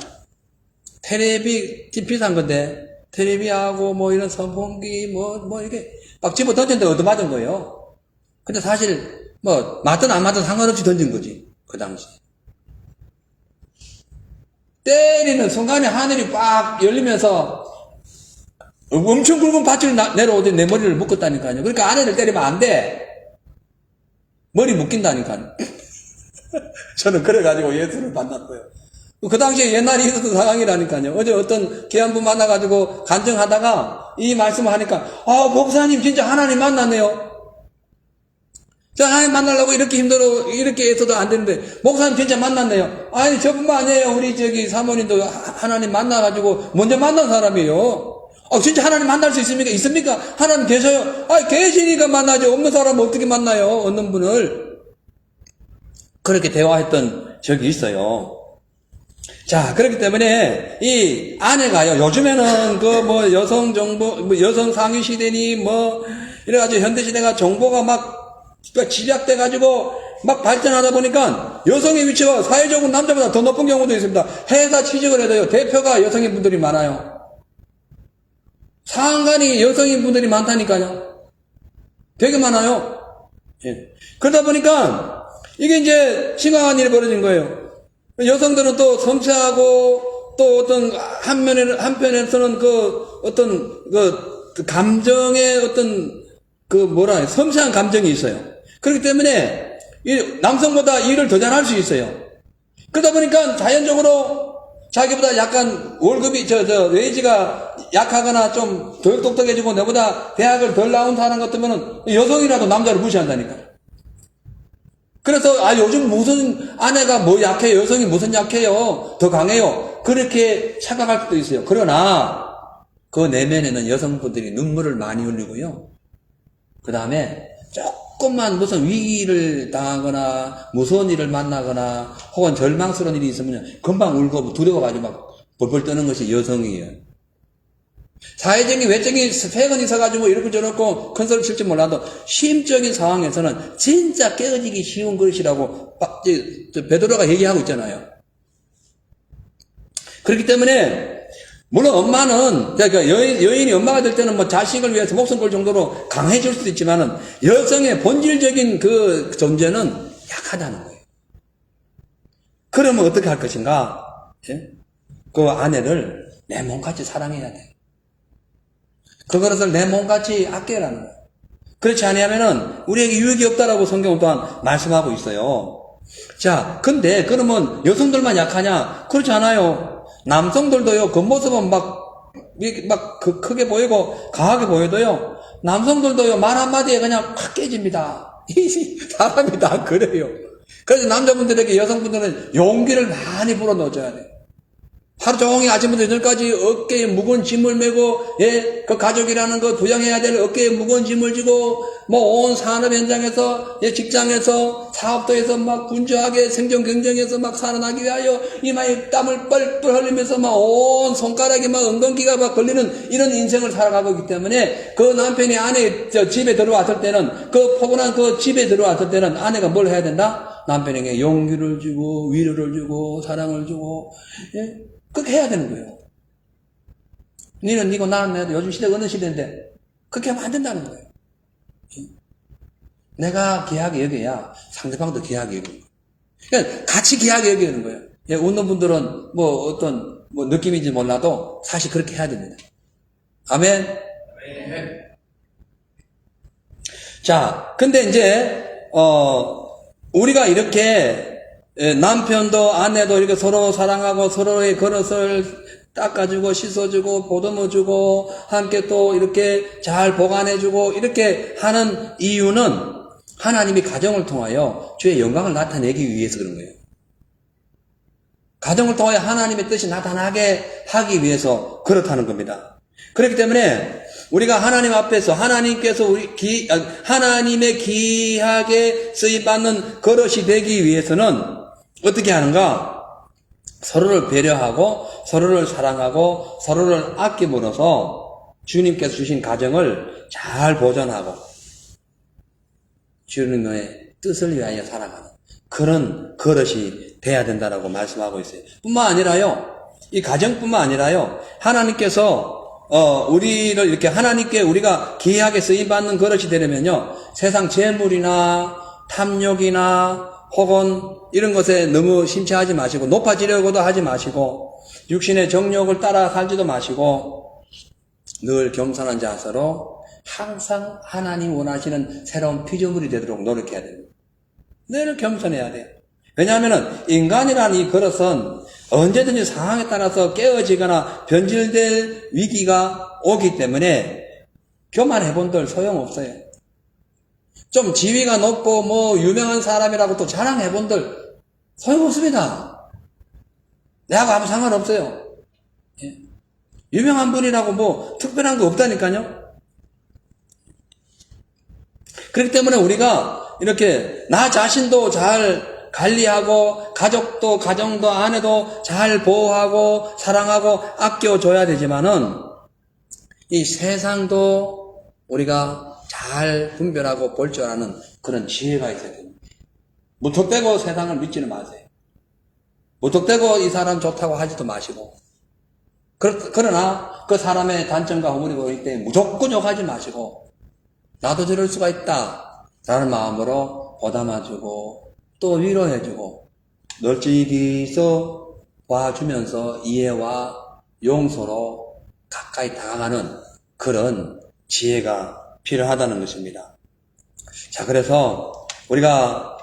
테레비, 비싼 건데, 테레비하고 뭐 이런 선풍기 뭐 이렇게 막 집어 던졌는데 얻어맞은 거예요. 근데 사실 뭐 맞든 안 맞든 상관없이 던진 거지 그 당시. 때리는 순간에 하늘이 빡 열리면서 엄청 굵은 밧줄이 내려오더니 내 머리를 묶었다니까요. 그러니까 아내를 때리면 안 돼. 머리 묶인다니까요. 저는 그래가지고 예수를 만났어요. 그 당시에 옛날에 있었던 상황이라니까요. 어제 어떤 귀한 분 만나가지고 간증하다가 이 말씀을 하니까 목사님 진짜 하나님 만났네요. 저 하나님 만나려고 이렇게 이렇게 해서도 안 되는데, 목사님 진짜 만났네요. 아니, 저뿐만 아니에요. 우리 사모님도 하나님 만나가지고 먼저 만난 사람이에요. 진짜 하나님 만날 수 있습니까? 하나님 계셔요? 계시니까 만나죠. 없는 사람은 어떻게 만나요? 없는 분을. 그렇게 대화했던 적이 있어요. 자, 그렇기 때문에 이 아내가요, 요즘에는 여성 정보, 여성 상위 시대니 이래가지고 현대 시대가 정보가 막 집약돼가지고 막 발전하다 보니까 여성의 위치가 사회적으로 남자보다 더 높은 경우도 있습니다. 회사 취직을 해도요, 대표가 여성인 분들이 많아요. 상관이 여성인 분들이 많다니까요. 되게 많아요. 예. 그러다 보니까 이게 이제 심각한 일이 벌어진 거예요. 여성들은 또 섬세하고 또 어떤 한편에서는 감정의 섬세한 감정이 있어요. 그렇기 때문에 남성보다 일을 더 잘할 수 있어요. 그러다 보니까 자연적으로 자기보다 약간 월급이 웨이지가 약하거나 좀 덜 똑똑해지고 내보다 대학을 덜 나온 사람 같으면은 여성이라도 남자를 무시한다니까. 그래서 요즘 무슨 아내가 약해요, 여성이 무슨 약해요, 더 강해요, 그렇게 착각할 수도 있어요. 그러나 그 내면에는 여성분들이 눈물을 많이 흘리고요, 그 다음에 조금만 무슨 위기를 당하거나 무서운 일을 만나거나 혹은 절망스러운 일이 있으면 금방 울고 두려워가지고 막 벌벌 떠는 것이 여성이에요. 사회적인 외적인 스펙은 있어가지고 이렇고 저렇고 큰 소리 칠지 몰라도 심적인 상황에서는 진짜 깨어지기 쉬운 것이라고 베드로가 얘기하고 있잖아요. 그렇기 때문에 물론 엄마는, 그러니까 여인이 엄마가 될 때는 뭐 자식을 위해서 목숨 걸 정도로 강해질 수도 있지만은 여성의 본질적인 그 존재는 약하다는 거예요. 그러면 어떻게 할 것인가? 예? 그 아내를 내 몸같이 사랑해야 돼. 그것을 내 몸같이 아껴라는 거예요. 그렇지 않으면은 우리에게 유익이 없다라고 성경은 또한 말씀하고 있어요. 자, 근데 그러면 여성들만 약하냐? 그렇지 않아요. 남성들도요, 겉모습은 크게 보이고 강하게 보여도요, 남성들도요, 말 한마디에 그냥 확 깨집니다. 사람이 다 그래요. 그래서 남자분들에게 여성분들은 용기를 많이 불어넣어줘야 돼요. 하루 종일 아침부터 저녁까지 어깨에 무거운 짐을 메고, 예, 그 가족이라는 거 부양해야 될 어깨에 무거운 짐을 지고, 뭐 온 산업 현장에서, 예, 직장에서, 사업도에서 막 분주하게 생존 경쟁에서 막 살아나기 위하여 이마에 땀을 뻘뻘 흘리면서 막 온 손가락에 막 엉겅퀴가 막 걸리는 이런 인생을 살아가고 있기 때문에 그 남편이 아내 집에 들어왔을 때는, 그 포근한 그 집에 들어왔을 때는 아내가 뭘 해야 된다? 남편에게 용기를 주고, 위로를 주고, 사랑을 주고, 예? 그렇게 해야 되는 거예요. 니는 니고 나는 내도 요즘 시대가 어느 시대인데 그렇게 하면 안 된다는 거예요. 내가 귀하게 여겨야 상대방도 귀하게 여기는 거예요. 그러니까 같이 귀하게 여기는 거예요. 예, 웃는 분들은 뭐 어떤 뭐 느낌인지 몰라도 사실 그렇게 해야 됩니다. 아멘. 자, 근데 이제 우리가 이렇게 남편도 아내도 이렇게 서로 사랑하고 서로의 그릇을 닦아주고 씻어주고 보듬어주고 함께 또 이렇게 잘 보관해주고 이렇게 하는 이유는 하나님이 가정을 통하여 주의 영광을 나타내기 위해서 그런 거예요. 가정을 통하여 하나님의 뜻이 나타나게 하기 위해서 그렇다는 겁니다. 그렇기 때문에 우리가 하나님 앞에서 하나님께서 하나님의 귀하게 쓰임받는 그릇이 되기 위해서는 어떻게 하는가? 서로를 배려하고 서로를 사랑하고 서로를 아낌으로써 주님께서 주신 가정을 잘 보존하고 주님의 뜻을 위하여 살아가는 그런 그릇이 돼야 된다라고 말씀하고 있어요. 뿐만 아니라요, 이 가정뿐만 아니라요, 하나님께서 우리를 이렇게 하나님께 우리가 귀하게 쓰임받는 그릇이 되려면요, 세상 재물이나 탐욕이나 혹은 이런 것에 너무 심취하지 마시고 높아지려고도 하지 마시고 육신의 정욕을 따라 살지도 마시고 늘 겸손한 자세로 항상 하나님 원하시는 새로운 피조물이 되도록 노력해야 됩니다. 늘 겸손해야 돼요. 왜냐하면 인간이라는 이 그릇은 언제든지 상황에 따라서 깨어지거나 변질될 위기가 오기 때문에 교만해본들 소용없어요. 좀 지위가 높고 뭐 유명한 사람이라고 또 자랑해본들 소용없습니다. 내하고 아무 상관없어요. 예. 유명한 분이라고 뭐 특별한 거 없다니까요. 그렇기 때문에 우리가 이렇게 나 자신도 잘 관리하고 가족도 가정도 아내도 잘 보호하고 사랑하고 아껴줘야 되지만은 이 세상도 우리가 잘 분별하고 볼 줄 아는 그런 지혜가 있어야 됩니다. 무턱대고 세상을 믿지는 마세요. 무턱대고 이 사람 좋다고 하지도 마시고 그러나 그 사람의 단점과 허물이 보일 때 무조건 욕하지 마시고 나도 저럴 수가 있다 라는 마음으로 보담아주고 또 위로해주고 널찍이서 봐주면서 이해와 용서로 가까이 다가가는 그런 지혜가 필요하다는 것입니다. 자, 그래서 우리가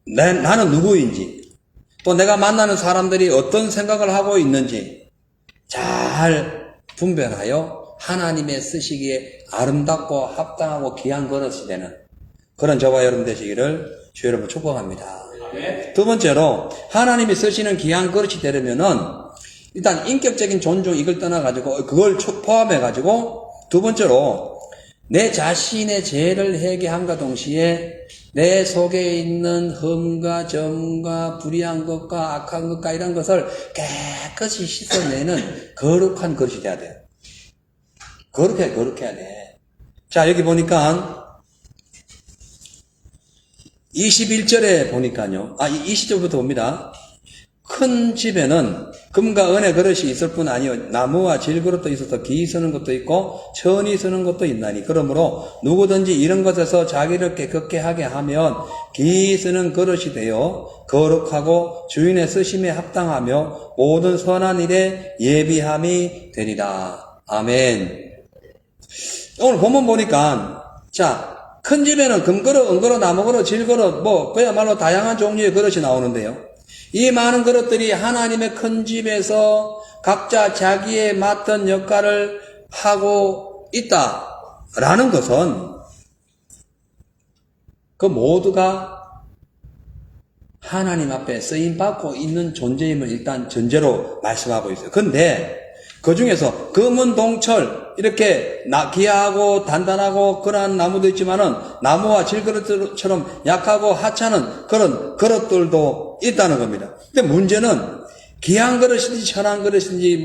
나는 누구인지 또 내가 만나는 사람들이 어떤 생각을 하고 있는지 잘 분별하여 하나님의 쓰시기에 아름답고 합당하고 귀한 그릇이 되는 그런 저와 여러분 되시기를 주 여러분 축복합니다. 두 번째로 하나님이 쓰시는 귀한 그릇이 되려면은 일단 인격적인 존중 이걸 떠나가지고 그걸 포함해가지고 두 번째로 내 자신의 죄를 회개함과 동시에 내 속에 있는 흠과 점과 불의한 것과 악한 것과 이런 것을 깨끗이 씻어내는 거룩한 그릇이 돼야 돼요. 거룩해야 돼. 자, 여기 보니까 21절에 보니까요. 20절부터 봅니다. 큰 집에는 금과 은의 그릇이 있을 뿐 아니요 나무와 질그릇도 있어서 기 쓰는 것도 있고 천이 쓰는 것도 있나니 그러므로 누구든지 이런 것에서 자기를 깨끗게 하게 하면 기 쓰는 그릇이 되어 거룩하고 주인의 쓰심에 합당하며 모든 선한 일에 예비함이 되리라. 아멘. 오늘 본문 보니까 자, 큰 집에는 금그릇, 은그릇, 나무그릇, 질그릇 그야말로 다양한 종류의 그릇이 나오는데요. 이 많은 그릇들이 하나님의 큰 집에서 각자 자기의 맡은 역할을 하고 있다라는 것은 그 모두가 하나님 앞에 쓰임받고 있는 존재임을 일단 전제로 말씀하고 있어요. 근데 그 중에서 금은 동철 이렇게 귀하고 단단하고 그러한 나무도 있지만은 나무와 질그릇처럼 약하고 하찮은 그런 그릇들도 있다는 겁니다. 근데 문제는 귀한 그릇인지 천한 그릇인지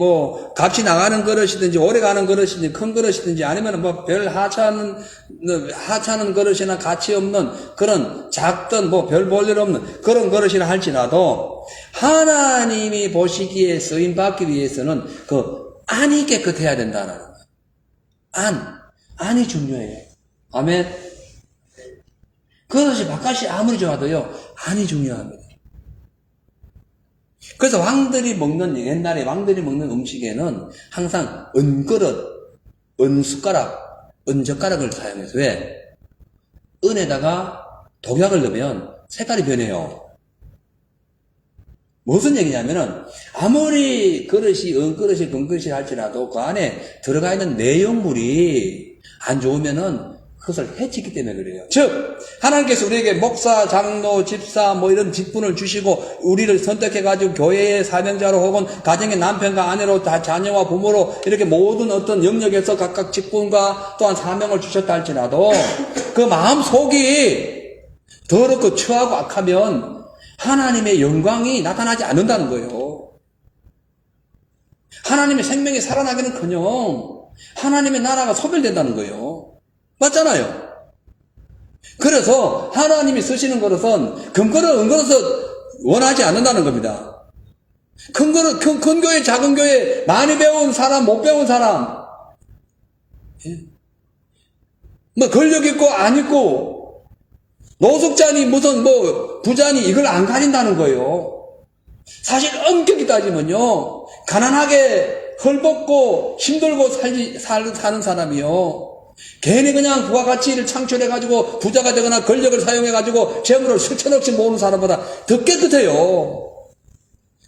값이 나가는 그릇이든지 오래가는 그릇이든지 큰 그릇이든지 아니면 별 하찮은 그릇이나 가치 없는 그런 작든 별 볼일 없는 그런 그릇이라 할지라도 하나님이 보시기에 쓰임 받기 위해서는 안이 깨끗해야 된다는 거예요. 안이 중요해요. 아멘. 그릇이 바깥이 아무리 좋아도요, 안이 중요합니다. 그래서 옛날에 왕들이 먹는 음식에는 항상 은그릇, 은숟가락, 은젓가락을 사용해서 왜? 은에다가 독약을 넣으면 색깔이 변해요. 무슨 얘기냐면은 아무리 그릇이 은그릇이 금그릇이 할지라도 그 안에 들어가 있는 내용물이 안 좋으면은 그것을 해치기 때문에 그래요. 즉 하나님께서 우리에게 목사, 장로, 집사 이런 직분을 주시고 우리를 선택해가지고 교회의 사명자로 혹은 가정의 남편과 아내로 다 자녀와 부모로 이렇게 모든 어떤 영역에서 각각 직분과 또한 사명을 주셨다 할지라도 그 마음속이 더럽고 추하고 악하면 하나님의 영광이 나타나지 않는다는 거예요. 하나님의 생명이 살아나기는커녕 하나님의 나라가 소멸된다는 거예요. 맞잖아요. 그래서 하나님이 쓰시는 그릇은 금그릇, 은그릇을 원하지 않는다는 겁니다. 큰 교회, 작은 교회, 많이 배운 사람, 못 배운 사람, 권력 있고 안 있고, 노숙자니 무슨 부자니 이걸 안 가린다는 거예요. 사실 엄격히 따지면요, 가난하게 헐벗고 힘들고 사는 사람이요, 괜히 그냥 부가가치를 창출해가지고 부자가 되거나 권력을 사용해가지고 재물을 수천억씩 모으는 사람보다 더 깨끗해요.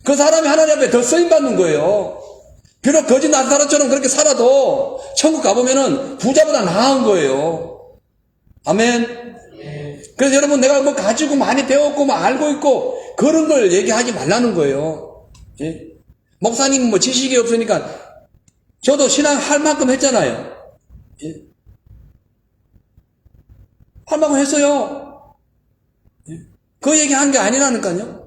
그 사람이 하나님 앞에 더 쓰임받는 거예요. 비록 거짓 나사로처럼 그렇게 살아도 천국 가보면은 부자보다 나은 거예요. 아멘. 그래서 여러분 내가 가지고 많이 배웠고 알고 있고 그런 걸 얘기하지 말라는 거예요. 예? 목사님 지식이 없으니까 저도 신앙 할 만큼 했잖아요. 예? 할 만큼 했어요. 예? 그 얘기한 게 아니라니까요.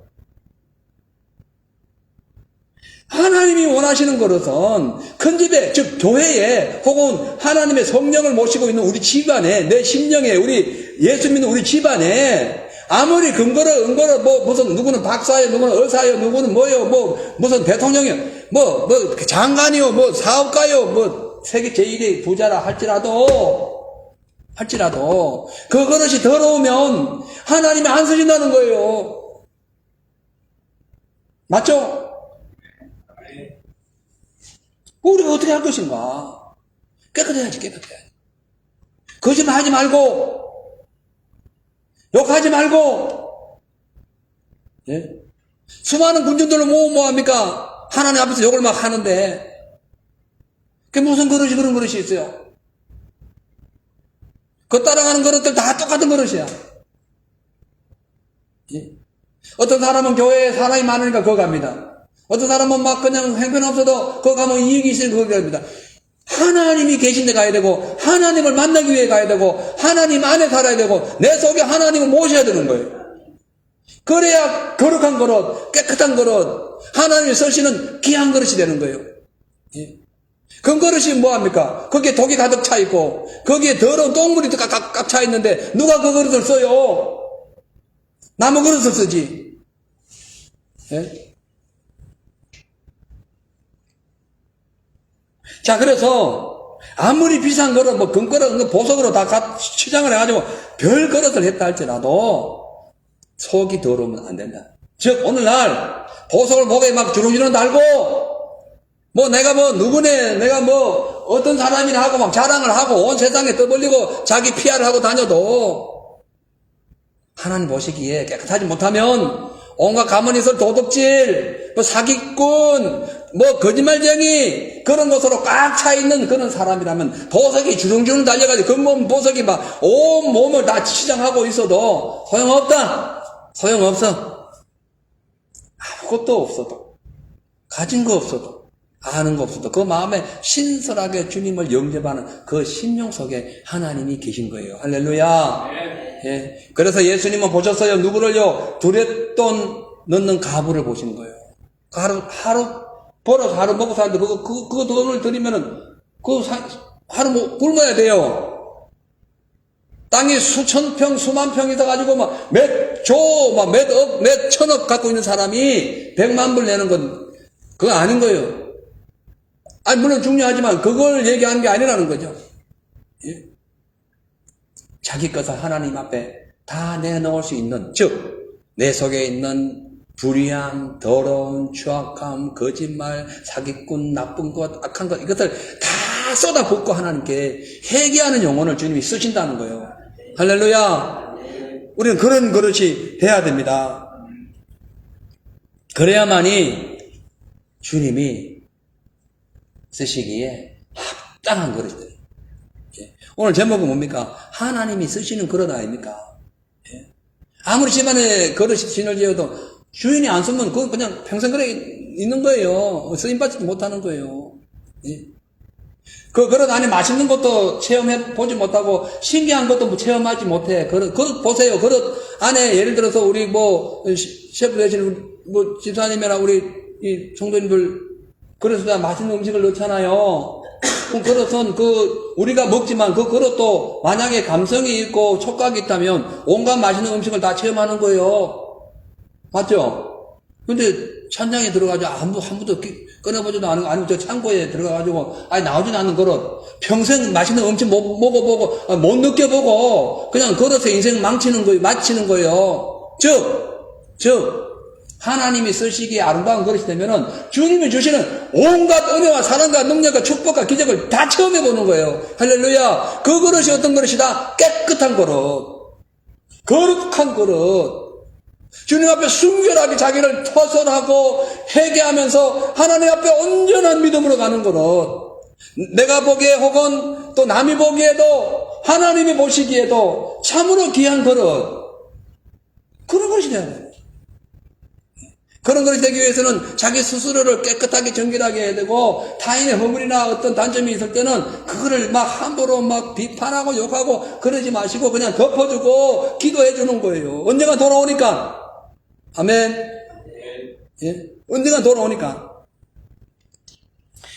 하나님이 원하시는 것은 큰 집에, 즉 교회에 혹은 하나님의 성령을 모시고 있는 우리 집안에, 내 심령에, 우리 예수 믿는 우리 집안에 아무리 금거를 은거를 무슨 누구는 박사요, 누구는 의사요, 누구는 무슨 대통령이요, 장관이요, 사업가요, 세계 제1의 부자라 할지라도 그 그릇이 더러우면 하나님이 안 쓰신다는 거예요. 맞죠? 우리가 어떻게 할 것인가? 깨끗해야지. 거짓말 하지 말고, 욕하지 말고, 예? 수많은 군중들을 모으면 뭐합니까? 하나님 앞에서 욕을 막 하는데, 그게 무슨 그릇이 그런 그릇이 있어요? 그 따라가는 그릇들 다 똑같은 그릇이야. 예? 어떤 사람은 교회에 사람이 많으니까 그거 갑니다. 어떤 사람은 막 그냥 형편없어도 거기 가면 이익이 있으니까 거기 갑니다. 하나님이 계신 데 가야 되고 하나님을 만나기 위해 가야 되고 하나님 안에 살아야 되고 내 속에 하나님을 모셔야 되는 거예요. 그래야 거룩한 그릇, 깨끗한 그릇, 하나님이 쓰시는 귀한 그릇이 되는 거예요. 예. 그 그릇이 뭐합니까? 거기에 독이 가득 차 있고 거기에 더러운 똥물이 꽉 차 있는데 누가 그 그릇을 써요? 나무 그릇을 쓰지. 예? 자, 그래서 아무리 비싼 거를 뭐 금그릇, 보석으로 다 치장을 해가지고 별 그릇을 했다 할지라도 속이 더러우면 안 된다. 즉, 오늘날 보석을 목에 막 주렁주렁 달고 뭐 내가 뭐 누구네, 내가 뭐 어떤 사람이나 하고 막 자랑을 하고 온 세상에 떠벌리고 자기 PR을 하고 다녀도 하나님 보시기에 깨끗하지 못하면 온갖 가문에서 도둑질, 뭐 사기꾼, 뭐 거짓말쟁이 그런 것으로 꽉 차 있는 그런 사람이라면 보석이 주렁주렁 달려가지고 금몸 보석이 막 온 몸을 다 치장하고 있어도 소용없다. 소용없어. 아무것도 없어도, 가진 거 없어도, 아는 거 없어도 그 마음에 신설하게 주님을 영접하는 그 심령 속에 하나님이 계신 거예요. 할렐루야. 예. 그래서 예수님은 보셨어요. 누구를요? 두렛돈 넣는 가부를 보시는 거예요. 하루 벌어서 하루 먹고 사는데 그거 돈을 들이면은 하루 굶어야 돼요. 땅이 수천 평, 수만 평 있어가지고 몇 억, 몇 천억 갖고 있는 사람이 100만 불 내는 건 그거 아닌 거예요. 아니, 물론 중요하지만 그걸 얘기하는 게 아니라는 거죠. 예? 자기 것을 하나님 앞에 다 내놓을 수 있는, 즉, 내 속에 있는 불의함, 더러움, 추악함, 거짓말, 사기꾼, 나쁜 것, 악한 것, 이것들 다 쏟아붓고 하나님께 회개하는 영혼을 주님이 쓰신다는 거예요. 할렐루야. 우리는 그런 그릇이 돼야 됩니다. 그래야만이 주님이 쓰시기에 합당한 그릇이 돼요. 오늘 제목은 뭡니까? 하나님이 쓰시는 그릇 아닙니까? 아무리 집안에 그릇이 진을 지어도 주인이 안 쓰면 그건 그냥 평생 그래 있는 거예요. 쓰임받지도 못하는 거예요. 그 그릇 안에 맛있는 것도 체험해 보지 못하고 신기한 것도 체험하지 못해. 그릇 보세요. 그릇 안에 예를 들어서 우리 셰프 되신 뭐 집사님이나 우리 이 성도님들 그릇에다 맛있는 음식을 넣잖아요. 그럼 그릇은 우리가 먹지만 그 그릇도 만약에 감성이 있고 촉각이 있다면 온갖 맛있는 음식을 다 체험하는 거예요. 맞죠? 근데 천장에 들어가지고 한 번도 꺼내보지도 않은, 아니면 저 창고에 들어가가지고, 나오지도 않는 그릇. 평생 맛있는 음식 못 먹어보고, 못 느껴보고, 그냥 그릇에 인생 마치는 거예요. 즉, 하나님이 쓰시기에 아름다운 그릇이 되면은 주님이 주시는 온갖 은혜와 사랑과 능력과 축복과 기적을 다 체험해보는 거예요. 할렐루야. 그 그릇이 어떤 그릇이다? 깨끗한 그릇. 거룩한 그릇. 주님 앞에 순결하게 자기를 토설하고 회개하면서 하나님 앞에 온전한 믿음으로 가는 그릇. 내가 보기에 혹은 또 남이 보기에도 하나님이 보시기에도 참으로 귀한 그릇. 그런 것이 돼야 돼요. 그런 것이 되기 위해서는 자기 스스로를 깨끗하게 정결하게 해야 되고, 타인의 허물이나 어떤 단점이 있을 때는 그거를 막 함부로 막 비판하고 욕하고 그러지 마시고 그냥 덮어주고 기도해 주는 거예요. 언젠가 돌아오니까. 아멘. 예? 언젠가 돌아오니까.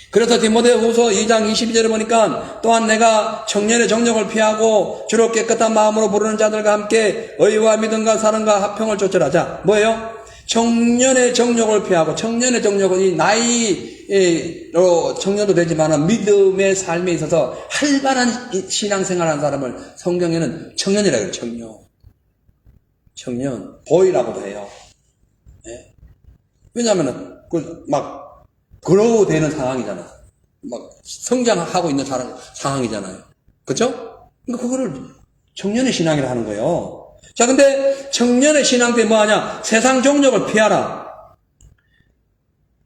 그래서 디모데후서 2장 22절에 보니까 또한 내가 청년의 정욕을 피하고 주로 깨끗한 마음으로 부르는 자들과 함께 의와 믿음과 사랑과 화평을 쫓으라자. 뭐예요? 청년의 정욕을 피하고, 청년의 정욕은 이 나이로 청년도 되지만 믿음의 삶에 있어서 활발한 신앙생활하는 사람을 성경에는 청년이라고 해요. 청년 보이라고도 해요. 네? 왜냐하면은 막 그로우 되는 상황이잖아. 막 성장하고 있는 상황이잖아요. 그렇죠? 그러니까 그거를 청년의 신앙이라 하는 거예요. 자, 근데 청년의 신앙 때 뭐하냐? 세상 정욕을 피하라.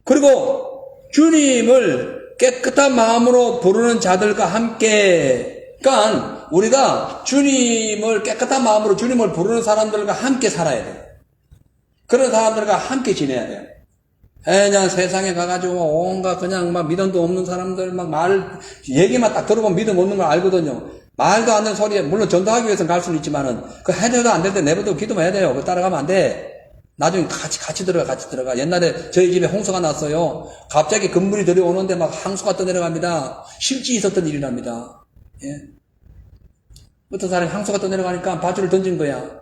그리고 주님을 깨끗한 마음으로 부르는 자들과 함께, 그러니까 우리가 주님을 깨끗한 마음으로 주님을 부르는 사람들과 함께 살아야 돼요. 그런 사람들과 함께 지내야 돼요. 그냥 세상에 가가지고 온갖 그냥 막 믿음도 없는 사람들 얘기만 딱 들어보면 믿음 없는 걸 알거든요. 말도 안 되는 소리에, 물론 전도하기 위해서는 갈 수는 있지만은, 해도 안 될 때 내버려 기도만 해야 돼요. 그거 따라가면 안 돼. 나중에 같이 들어가. 옛날에 저희 집에 홍수가 났어요. 갑자기 건물이 들어오는데 막 항수가 떠내려갑니다. 실제 있었던 일이랍니다. 예. 어떤 사람이 항수가 떠내려가니까 밧줄을 던진 거야.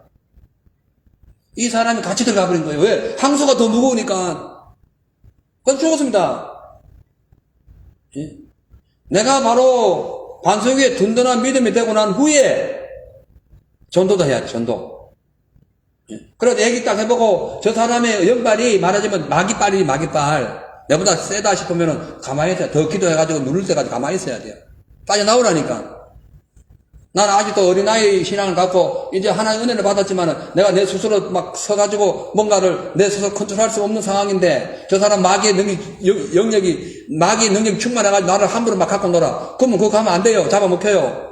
이 사람이 같이 들어가 버린 거예요. 왜? 항수가 더 무거우니까. 그래서 죽었습니다. 예? 내가 바로 반석에 든든한 믿음이 되고 난 후에 전도도 해야 돼, 전도. 그래도 얘기 딱 해보고 저 사람의 연발이 말하자면 마귀빨이 마귀빨. 내보다 세다 싶으면은 가만히 있어야 돼. 더 기도해가지고 누를 때까지 가만히 있어야 돼요. 빠져나오라니까. 나는 아직도 어린아이 신앙을 갖고 이제 하나의 은혜를 받았지만은 내가 내 스스로 막 서가지고 뭔가를 내 스스로 컨트롤할 수 없는 상황인데 저 사람 마귀의 능력이 충만해가지고 나를 함부로 막 갖고 놀아. 그러면 그거 가면 안 돼요. 잡아먹혀요.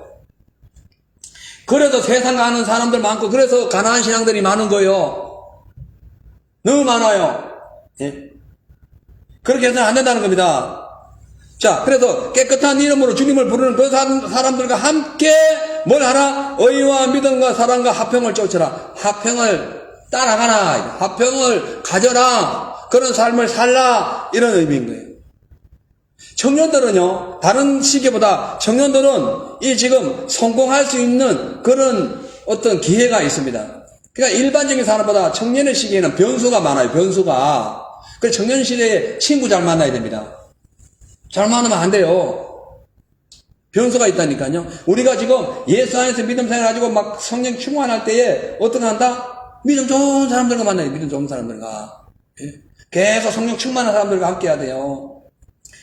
그래서 세상 가는 사람들 많고 그래서 가난한 신앙들이 많은 거예요. 너무 많아요. 예? 그렇게 해서는 안 된다는 겁니다. 자, 그래서 깨끗한 이름으로 주님을 부르는 그 사람들과 함께 뭘 하라? 의와 믿음과 사랑과 화평을 쫓으라. 화평을 따라가라. 화평을 가져라. 그런 삶을 살라. 이런 의미인 거예요. 청년들은요, 다른 시기보다 청년들은 이 지금 성공할 수 있는 그런 어떤 기회가 있습니다. 그러니까 일반적인 사람보다 청년의 시기에는 변수가 많아요, 변수가. 그래서 청년 시대에 친구 잘 만나야 됩니다. 잘 만나면 안 돼요. 변수가 있다니까요. 우리가 지금 예수 안에서 믿음 생활 가지고 막 성령 충만할 때에 어떻게 한다? 믿음 좋은 사람들과 만나요. 믿음 좋은 사람들과. 계속 성령 충만한 사람들과 함께 해야 돼요.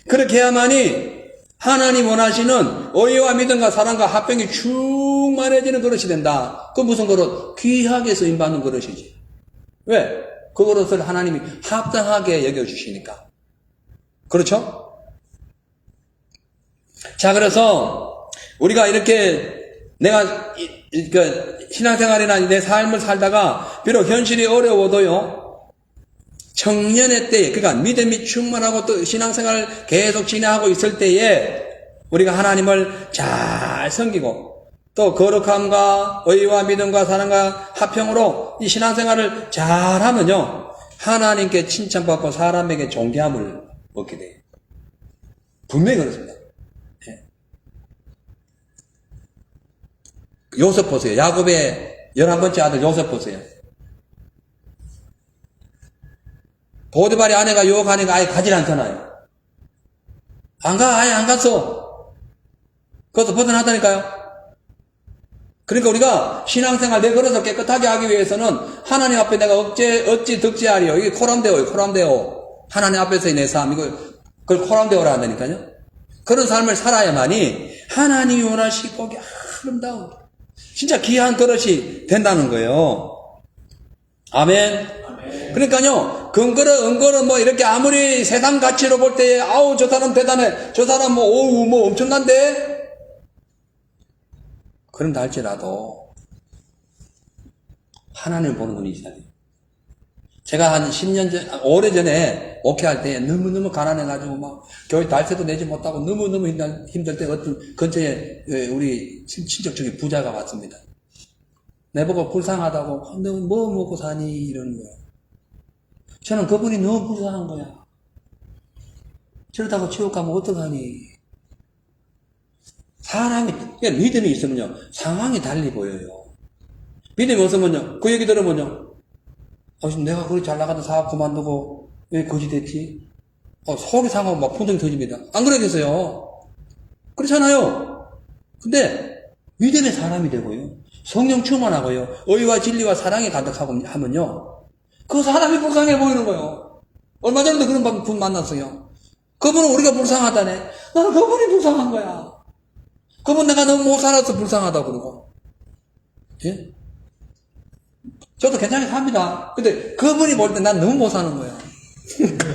그렇게 해야만이 하나님 원하시는 의와 믿음과 사랑과 화평이 충만해지는 그릇이 된다. 그 무슨 그릇? 귀하게 쓰임받는 그릇이지. 왜? 그 그릇을 하나님이 합당하게 여겨주시니까. 그렇죠? 자, 그래서 우리가 이렇게 내가 신앙생활이나 내 삶을 살다가 비록 현실이 어려워도요, 청년의 때에, 그러니까 믿음이 충만하고 또 신앙생활을 계속 진행하고 있을 때에 우리가 하나님을 잘 섬기고 또 거룩함과 의와 믿음과 사랑과 화평으로 이 신앙생활을 잘하면요, 하나님께 칭찬받고 사람에게 존귀함을 얻게 돼요. 분명히 그렇습니다. 요셉 보세요. 야곱의 11번째 아들 요셉 보세요. 보디발의 아내가 유혹하니까 아예 가지 않잖아요. 아예 안 갔어. 그것도 벗어나다니까요. 그러니까 우리가 신앙생활 내 그릇을 깨끗하게 하기 위해서는 하나님 앞에 내가 어찌 득지하리요. 이게 코람데오. 하나님 앞에서의 내 삶, 그걸 코람데오라 한다니까요. 그런 삶을 살아야만이 하나님이 원하시고 아름다운 진짜 귀한 그릇이 된다는 거예요. 아멘. 그러니까요, 은거는 뭐 이렇게 아무리 세상 가치로 볼 때, 아우, 저 사람 대단해. 저 사람 뭐 엄청난데? 그런다 할지라도, 하나님을 보는 눈이 있어야 돼요. 제가 한 10년 전, 오래전에 목회할 때 너무너무 가난해가지고 막 교회 달새도 내지 못하고 너무너무 힘들 때 어떤 근처에 우리 친척 중에 부자가 왔습니다. 내보고 불쌍하다고, 너 뭐 먹고 사니? 이러는 거예요. 저는 그분이 너무 불쌍한 거야. 저러다가 지옥 가면 어떡하니? 사람이, 그러니까 믿음이 있으면요, 상황이 달리 보여요. 믿음이 없으면요, 그 얘기 들으면요, 내가 그렇게 잘 나가던 사업 그만두고 왜 거지 됐지? 속이 상하고 막 풍덩이 터집니다. 안 그러겠어요? 그렇잖아요. 근데 믿음의 사람이 되고요, 성령 충만하고요, 의와 진리와 사랑이 가득하고 하면요, 그 사람이 불쌍해 보이는 거예요. 얼마 전에도 그런 분 만났어요. 그분은 우리가 불쌍하다네. 나는 그분이 불쌍한 거야. 그분 내가 너무 못 살아서 불쌍하다고 그러고. 예? 저도 괜찮게 삽니다. 근데 그분이 볼 때 난 너무 못 사는 거야.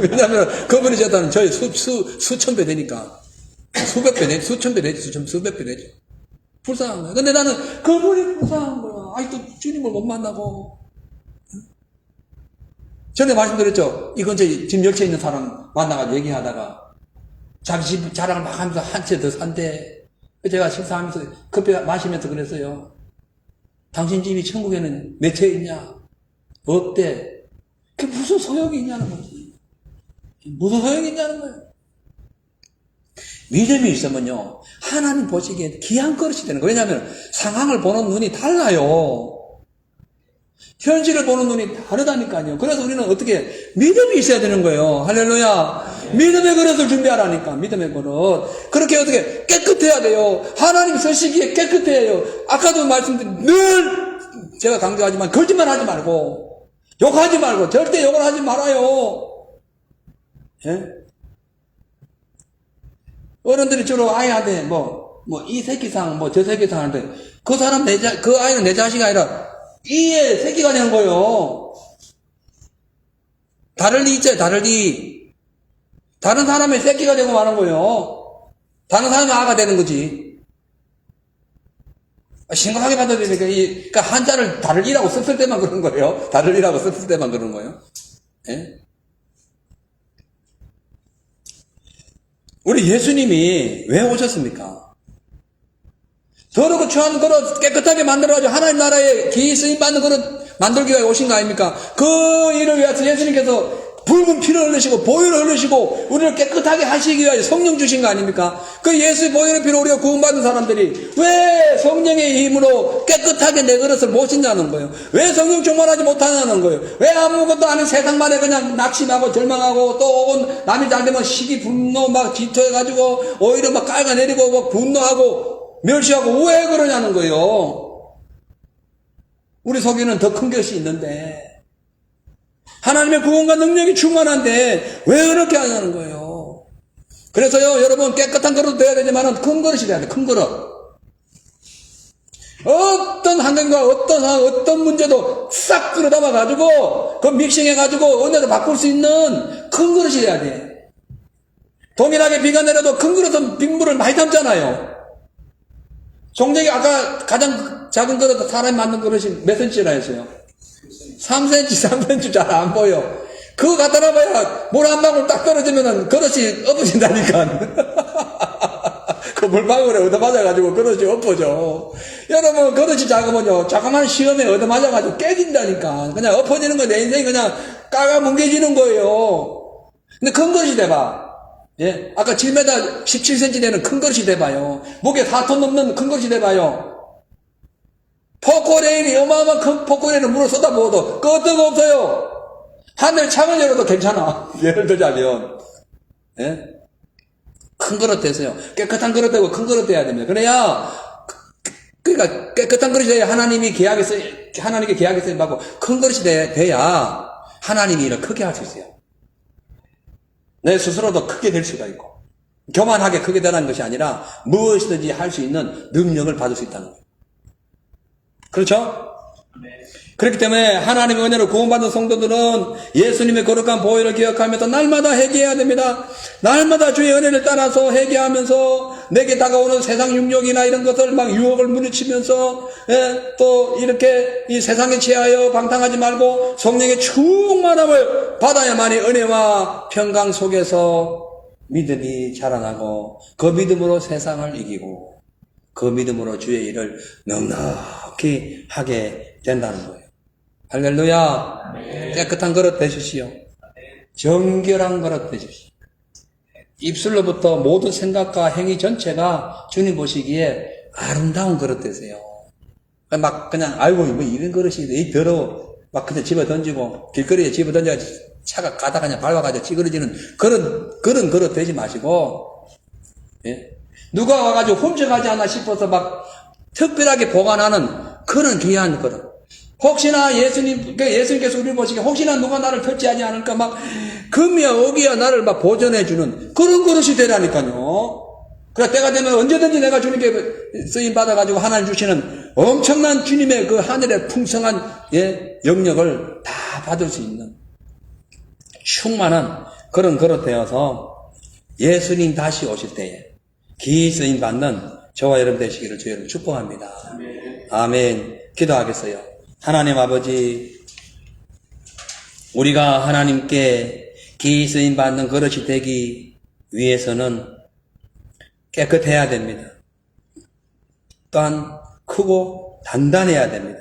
왜냐면 그분이 저한테는 저희 수천 배 되니까. 수백 배 되지, 수천 배 되지, 수백 배 되지. 불쌍한 거야. 근데 나는 그분이 불쌍한 거야. 아직도 주님을 못 만나고. 전에 말씀드렸죠. 이 근처에 집 열채 있는 사람 만나가지고 얘기하다가 자기 집 자랑을 막 하면서 한 채 더 산대. 제가 식사하면서 커피 마시면서 그랬어요. 당신 집이 천국에는 몇 채 있냐? 없대. 그게 무슨 소용이 있냐는 거지. 무슨 소용이 있냐는 거예요. 믿음이 있으면요, 하나님 보시기에 귀한 그릇이 되는 거예요. 왜냐하면 상황을 보는 눈이 달라요. 현실을 보는 눈이 다르다니까요. 그래서 우리는 어떻게 믿음이 있어야 되는 거예요. 할렐루야. 믿음의 그릇을 준비하라니까. 믿음의 그릇. 그렇게 어떻게 깨끗해야 돼요. 하나님 쓰시기에 깨끗해야 해요. 아까도 말씀드린 늘 제가 강조하지만 거짓말하지 말고 욕하지 말고 절대 욕을 하지 말아요. 예? 어른들이 주로 아이한테 이 새끼상 저 새끼상 하는데 그 사람 그 아이는 내 자식이 아니라 이의 새끼가 되는 거예요. 다를 리 있죠. 다를 리. 다른 사람의 새끼가 되고 마는 거예요. 다른 사람의 아가 되는 거지. 심각하게 받아들이니까 그러니까 한자를 다를 리라고 썼을 때만 그런 거예요. 다를 리라고 썼을 때만 그런 거예요. 예? 우리 예수님이 왜 오셨습니까? 더럽고 추한 그릇 깨끗하게 만들어가지고 하나님 나라에 기이 쓰임받는 그릇 만들기 위해 오신 거 아닙니까? 그 일을 위해서 예수님께서 붉은 피를 흘리시고 보혈을 흘리시고 우리를 깨끗하게 하시기 위해 성령 주신 거 아닙니까? 그 예수의 보혈의 피로 우리가 구원받은 사람들이 왜 성령의 힘으로 깨끗하게 내 그릇을 못 신냐는 거예요. 왜 성령 충만하지 못하냐는 거예요. 왜 아무것도 아닌 세상만에 그냥 낙심하고 절망하고 또 혹은 남이 잘되면 시기 분노 막 질투해가지고 오히려 막 깔아내리고 막 분노하고 멸시하고 왜 그러냐는 거예요. 우리 속에는 더 큰 것이 있는데 하나님의 구원과 능력이 충만한데 왜 그렇게 하냐는 거예요. 그래서요, 여러분 깨끗한 그릇도 돼야 되지만 큰 그릇이 돼야 돼. 큰 그릇. 어떤 환경과 어떤 상황, 어떤 문제도 싹 끌어 담아가지고 그 믹싱해가지고 은혜로 바꿀 수 있는 큰 그릇이 돼야 돼. 동일하게 비가 내려도 큰 그릇은 빗물을 많이 담잖아요. 종적이 아까 가장 작은 그릇 사람이 만든 그릇이 몇 센치나 했어요? 3cm, 3cm 잘 안 보여. 그거 갖다 놔봐야 물 한 방울 딱 떨어지면은 그릇이 엎어진다니까. 그 물방울에 얻어맞아가지고 그릇이 엎어져. 여러분, 그릇이 작으면요, 자그마한 시험에 얻어맞아가지고 깨진다니까. 그냥 엎어지는 거 내 인생이 그냥 까가뭉개지는 거예요. 근데 큰 그릇이 돼봐. 예? 아까 7m 17cm 되는 큰 그릇이 돼봐요. 무게 4톤 넘는 큰 그릇이 돼봐요. 포크레인이 어마어마한 큰 포크레인을 물어 쏟아부어도 끄떡 없어요. 하늘 창을 열어도 괜찮아. 예를 들자면. 예? 큰 그릇 되세요. 깨끗한 그릇 되고 큰 그릇 돼야 됩니다. 그래야, 그러니까 깨끗한 그릇이 돼야 하나님께 계약에 쓰임받고 큰 그릇이 돼야 하나님이 일을 크게 할 수 있어요. 내 스스로도 크게 될 수가 있고, 교만하게 크게 되라는 것이 아니라 무엇이든지 할 수 있는 능력을 받을 수 있다는 거예요. 그렇죠? 그렇기 때문에 하나님의 은혜로 구원받은 성도들은 예수님의 거룩한 보혈을 기억하면서 날마다 회개해야 됩니다. 날마다 주의 은혜를 따라서 회개하면서 내게 다가오는 세상 육욕이나 이런 것을 막 유혹을 물리치면서 또 이렇게 이 세상에 취하여 방탕하지 말고 성령의 충만함을 받아야만이 은혜와 평강 속에서 믿음이 자라나고 그 믿음으로 세상을 이기고 그 믿음으로 주의 일을 넉넉히 하게 된다는 거예요. 할렐루야. 깨끗한 그릇 되십시오. 정결한 그릇 되십시오. 입술로부터 모든 생각과 행위 전체가 주님 보시기에 아름다운 그릇 되세요. 막 그냥 아이고 뭐 이런 그릇이 이 더러워 막 그냥 집어 던지고 길거리에 집어 던져 차가 가다가 그냥 밟아가지고 찌그러지는 그런 그릇 되지 마시고, 예? 누가 와가지고 훔쳐가지 않나 싶어서 막 특별하게 보관하는 그런 귀한 그릇. 혹시나 예수님께서 우리를 보시기에 혹시나 누가 나를 편지하지 않을까 막 금이야 억이야 나를 막 보존해주는 그런 그릇이 되라니까요. 그래 때가 되면 언제든지 내가 주님께 쓰임 받아가지고 하나님 주시는 엄청난 주님의 그 하늘의 풍성한 영역을 다 받을 수 있는 충만한 그런 그릇 되어서 예수님 다시 오실 때에 기이 쓰임 받는 저와 여러분 되시기를 주여를 축복합니다. 아멘. 기도하겠어요. 하나님 아버지, 우리가 하나님께 기이 쓰임 받는 그릇이 되기 위해서는 깨끗해야 됩니다. 또한 크고 단단해야 됩니다.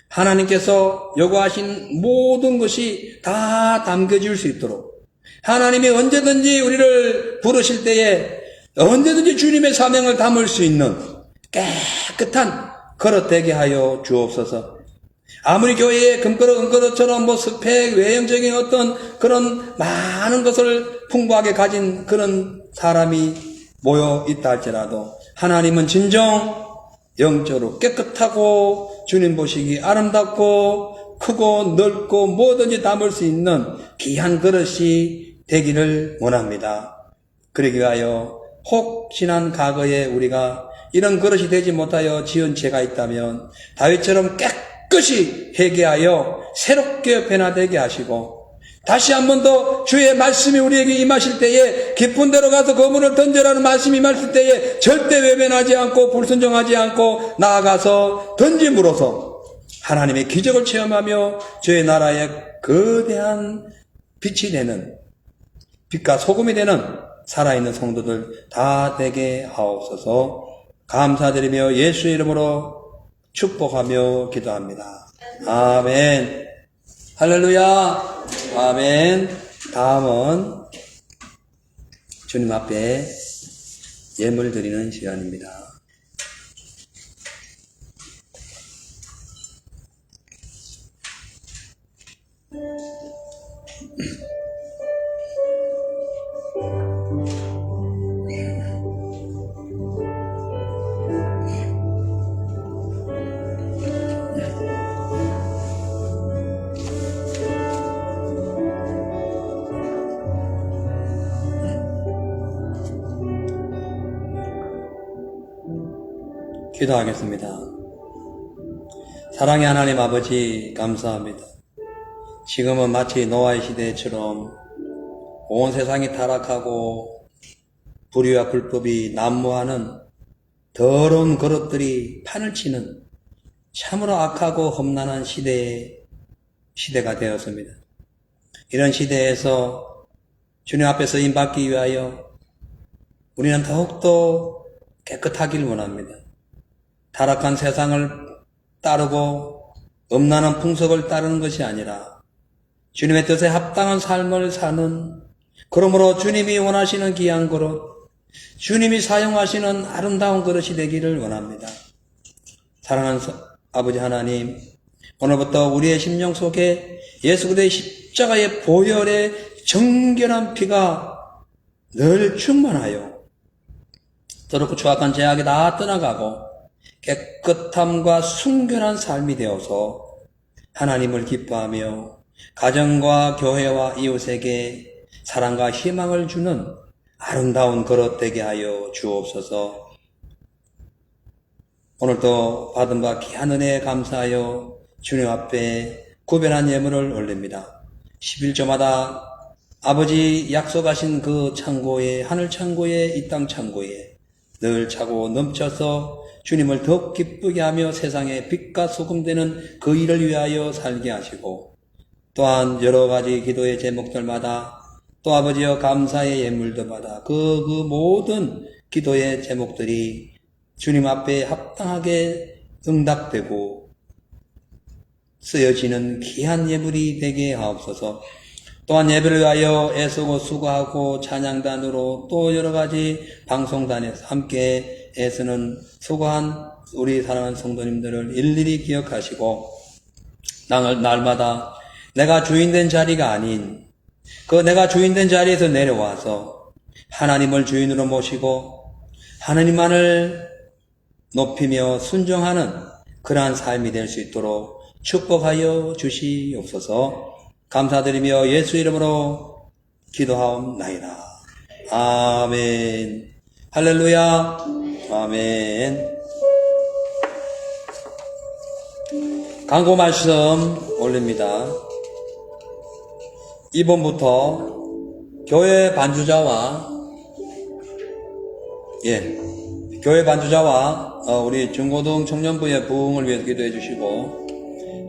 하나님께서 요구하신 모든 것이 다 담겨질 수 있도록 하나님이 언제든지 우리를 부르실 때에 언제든지 주님의 사명을 담을 수 있는 깨끗한 그릇 되게 하여 주옵소서. 아무리 교회에 금그릇처럼 뭐 스펙, 외형적인 어떤 그런 많은 것을 풍부하게 가진 그런 사람이 모여 있다 할지라도 하나님은 진정 영적으로 깨끗하고 주님 보시기 아름답고 크고 넓고 뭐든지 담을 수 있는 귀한 그릇이 되기를 원합니다. 그러기 위하여 혹 지난 과거에 우리가 이런 그릇이 되지 못하여 지은 죄가 있다면 다윗처럼 깨끗이 회개하여 새롭게 변화되게 하시고 다시 한 번 더 주의 말씀이 우리에게 임하실 때에 깊은 데로 가서 거문을 던져라는 말씀이 임하실 때에 절대 외면하지 않고 불순종하지 않고 나아가서 던짐으로써 하나님의 기적을 체험하며 주의 나라의 거대한 빛이 되는 빛과 소금이 되는 살아있는 성도들 다 되게 하옵소서. 감사드리며 예수 이름으로 축복하며 기도합니다. 아멘. 할렐루야. 아멘. 다음은 주님 앞에 예물 드리는 시간입니다. 기도하겠습니다. 사랑의 하나님 아버지 감사합니다. 지금은 마치 노아의 시대처럼 온 세상이 타락하고 불의와 불법이 난무하는 더러운 그릇들이 판을 치는 참으로 악하고 험난한 시대가 되었습니다. 이런 시대에서 주님 앞에 쓰임받기 위하여 우리는 더욱더 깨끗하길 원합니다. 타락한 세상을 따르고 음란한 풍속을 따르는 것이 아니라 주님의 뜻에 합당한 삶을 사는, 그러므로 주님이 원하시는 귀한 그릇, 주님이 사용하시는 아름다운 그릇이 되기를 원합니다. 사랑하는 아버지 하나님, 오늘부터 우리의 심령 속에 예수 그리스도의 십자가의 보혈의 정결한 피가 늘 충만하여 더럽고 추악한 죄악이 다 떠나가고 깨끗함과 순결한 삶이 되어서 하나님을 기뻐하며 가정과 교회와 이웃에게 사랑과 희망을 주는 아름다운 그릇 되게 하여 주옵소서. 오늘도 받은 바 귀한 은혜에 감사하여 주님 앞에 구별한 예물을 올립니다. 11조마다 아버지 약속하신 그 창고에, 하늘 창고에, 이 땅 창고에 늘 차고 넘쳐서 주님을 더욱 기쁘게 하며 세상에 빛과 소금 되는 그 일을 위하여 살게 하시고, 또한 여러 가지 기도의 제목들마다 또 아버지여 감사의 예물도 받아 그 모든 기도의 제목들이 주님 앞에 합당하게 응답되고 쓰여지는 귀한 예물이 되게 하옵소서. 또한 예배를 위하여 애쓰고 수고하고 찬양단으로 또 여러 가지 방송단에서 함께 애쓰는 수고한 우리 사랑하는 성도님들을 일일이 기억하시고 날마다 내가 주인된 자리가 아닌 그 내가 주인된 자리에서 내려와서 하나님을 주인으로 모시고 하나님만을 높이며 순종하는 그러한 삶이 될 수 있도록 축복하여 주시옵소서. 감사드리며 예수 이름으로 기도하옵나이다. 아멘. 할렐루야. 아멘. 강고 말씀 올립니다. 2번부터 교회 반주자와 우리 중고등 청년부의 부흥을 위해서 기도해 주시고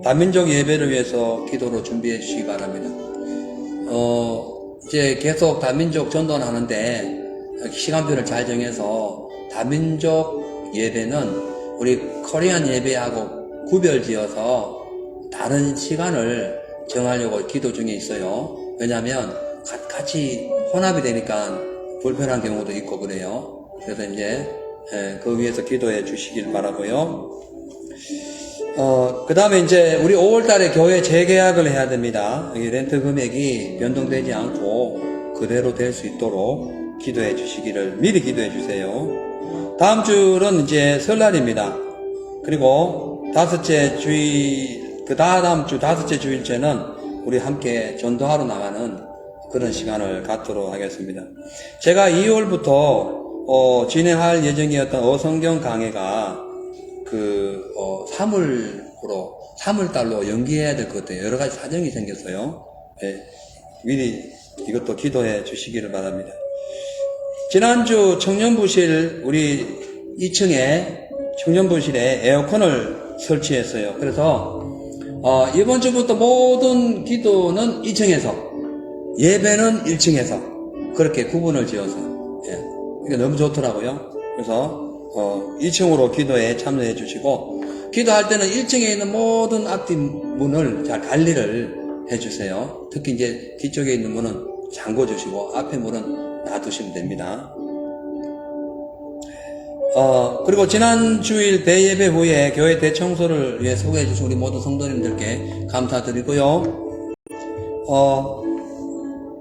다민족 예배를 위해서 기도로 준비해 주시기 바랍니다. 이제 계속 다민족 전도는 하는데 시간표를 잘 정해서 다민족 예배는 우리 코리안 예배하고 구별지어서 다른 시간을 정하려고 기도 중에 있어요. 왜냐하면 같이 혼합이 되니까 불편한 경우도 있고 그래요. 그래서 이제 그 위해서 기도해 주시길 바라고요. 그 다음에 이제 우리 5월 달에 교회 재계약을 해야 됩니다. 이 렌트 금액이 변동되지 않고 그대로 될 수 있도록 기도해 주시기를 미리 기도해 주세요. 다음 주는 이제 설날입니다. 그리고 다섯째 주일, 다음 주 다섯째 주일째는 우리 함께 전도하러 나가는 그런 시간을 갖도록 하겠습니다. 제가 2월부터 진행할 예정이었던 어성경 강해가 3월달로 연기해야 될 것 같아요. 여러 가지 사정이 생겼어요. 네, 미리 이것도 기도해 주시기를 바랍니다. 지난주 청년부실, 우리 2층에 청년부실에 에어컨을 설치했어요. 그래서, 이번 주부터 모든 기도는 2층에서, 예배는 1층에서, 그렇게 구분을 지어서, 예. 이게 너무 좋더라고요. 그래서, 2층으로 기도에 참여해 주시고, 기도할 때는 1층에 있는 모든 앞뒤 문을 잘 관리를 해 주세요. 특히 이제 뒤쪽에 있는 문은 잠궈 주시고, 앞에 문은 놔두시면 됩니다. 그리고 지난 주일 대예배 후에 교회 대청소를 위해 소개해 주신 우리 모든 성도님들께 감사드리고요.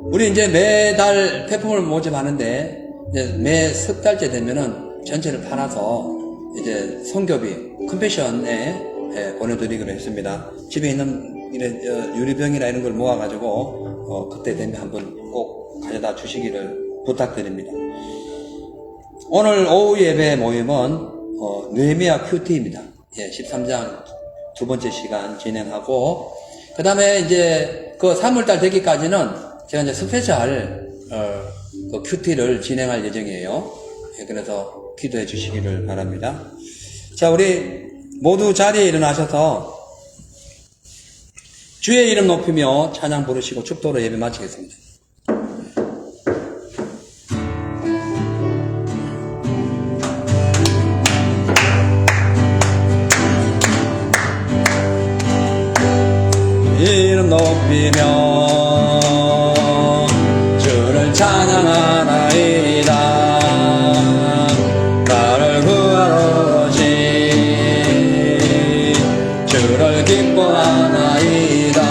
우리 이제 매달 폐품을 모집하는데, 이제 매 석 달째 되면은 전체를 팔아서 이제 성교비, 컴패션에 보내드리기로 했습니다. 집에 있는 유리병이나 이런 걸 모아가지고, 그때 되면 한번 꼭 가져다 주시기를 부탁드립니다. 오늘 오후 예배 모임은 느헤미야 큐티입니다. 13장 두 번째 시간 진행하고, 그 다음에 이제 3월달 되기까지는 제가 이제 스페셜 큐티를 진행할 예정이에요. 그래서 기도해 주시기를 바랍니다. 자, 우리 모두 자리에 일어나셔서 주의 이름 높이며 찬양 부르시고 축도로 예배 마치겠습니다. 이름 높이며 주를 찬양하나이다. 나를 구하러 오신 주를 기뻐하나이다.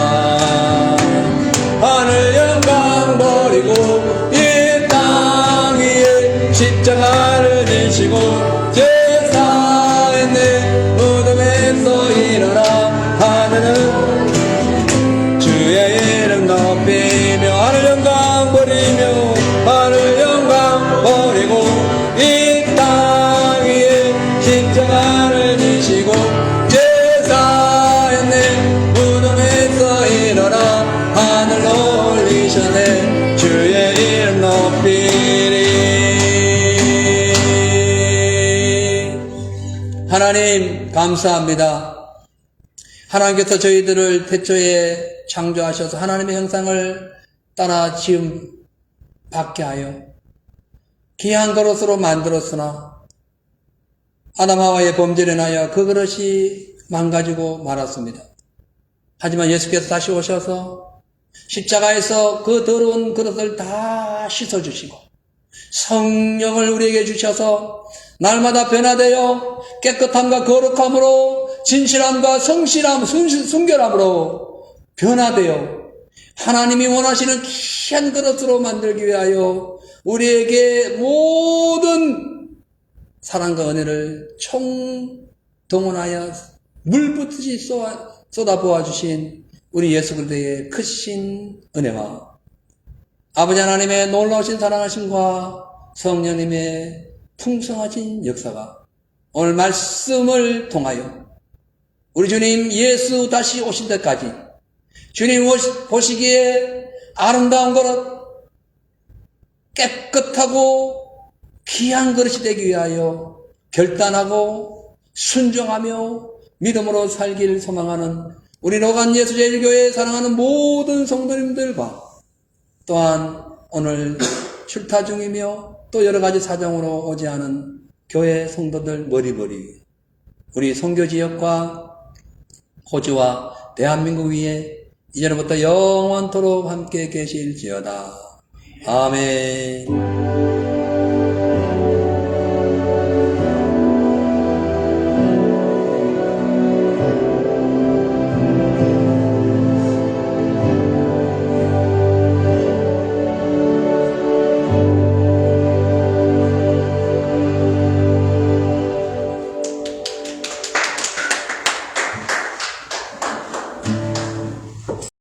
하늘 영광 버리고 이 땅 위에 십자가를 지시고 제사에 내 무덤에서 일어나 하늘은 높이며 하늘 영광 버리며 하늘 영광 버리고 이 땅 위에 십자가를 지시고 제사였네 무덤에서 일어나 하늘로 올리셨네 주의 이름 높이리. 하나님 감사합니다. 하나님께서 저희들을 태초에 창조하셔서 하나님의 형상을 따라 지음 받게 하여 귀한 그릇으로 만들었으나 아담 하와의 범죄로 인하여 그 그릇이 망가지고 말았습니다. 하지만 예수께서 다시 오셔서 십자가에서 그 더러운 그릇을 다 씻어주시고 성령을 우리에게 주셔서 날마다 변화되어 깨끗함과 거룩함으로 진실함과 성실함, 순결함으로 변화되어 하나님이 원하시는 귀한 그릇으로 만들기 위하여 우리에게 모든 사랑과 은혜를 총동원하여 물붓듯이 쏟아부어 주신 우리 예수 그리스도의 크신 은혜와 아버지 하나님의 놀라우신 사랑하심과 성령님의 풍성하신 역사가 오늘 말씀을 통하여 우리 주님 예수 다시 오실 때까지 주님 보시기에 아름다운 그릇, 깨끗하고 귀한 그릇이 되기 위하여 결단하고 순종하며 믿음으로 살기를 소망하는 우리 로간 예수제일교회에 사랑하는 모든 성도님들과 또한 오늘 출타 중이며 또 여러 가지 사정으로 오지 않은 교회 성도들 머리머리 우리 선교지역과 호주와 대한민국 위에 이제부터 영원토록 함께 계실지어다. 아멘.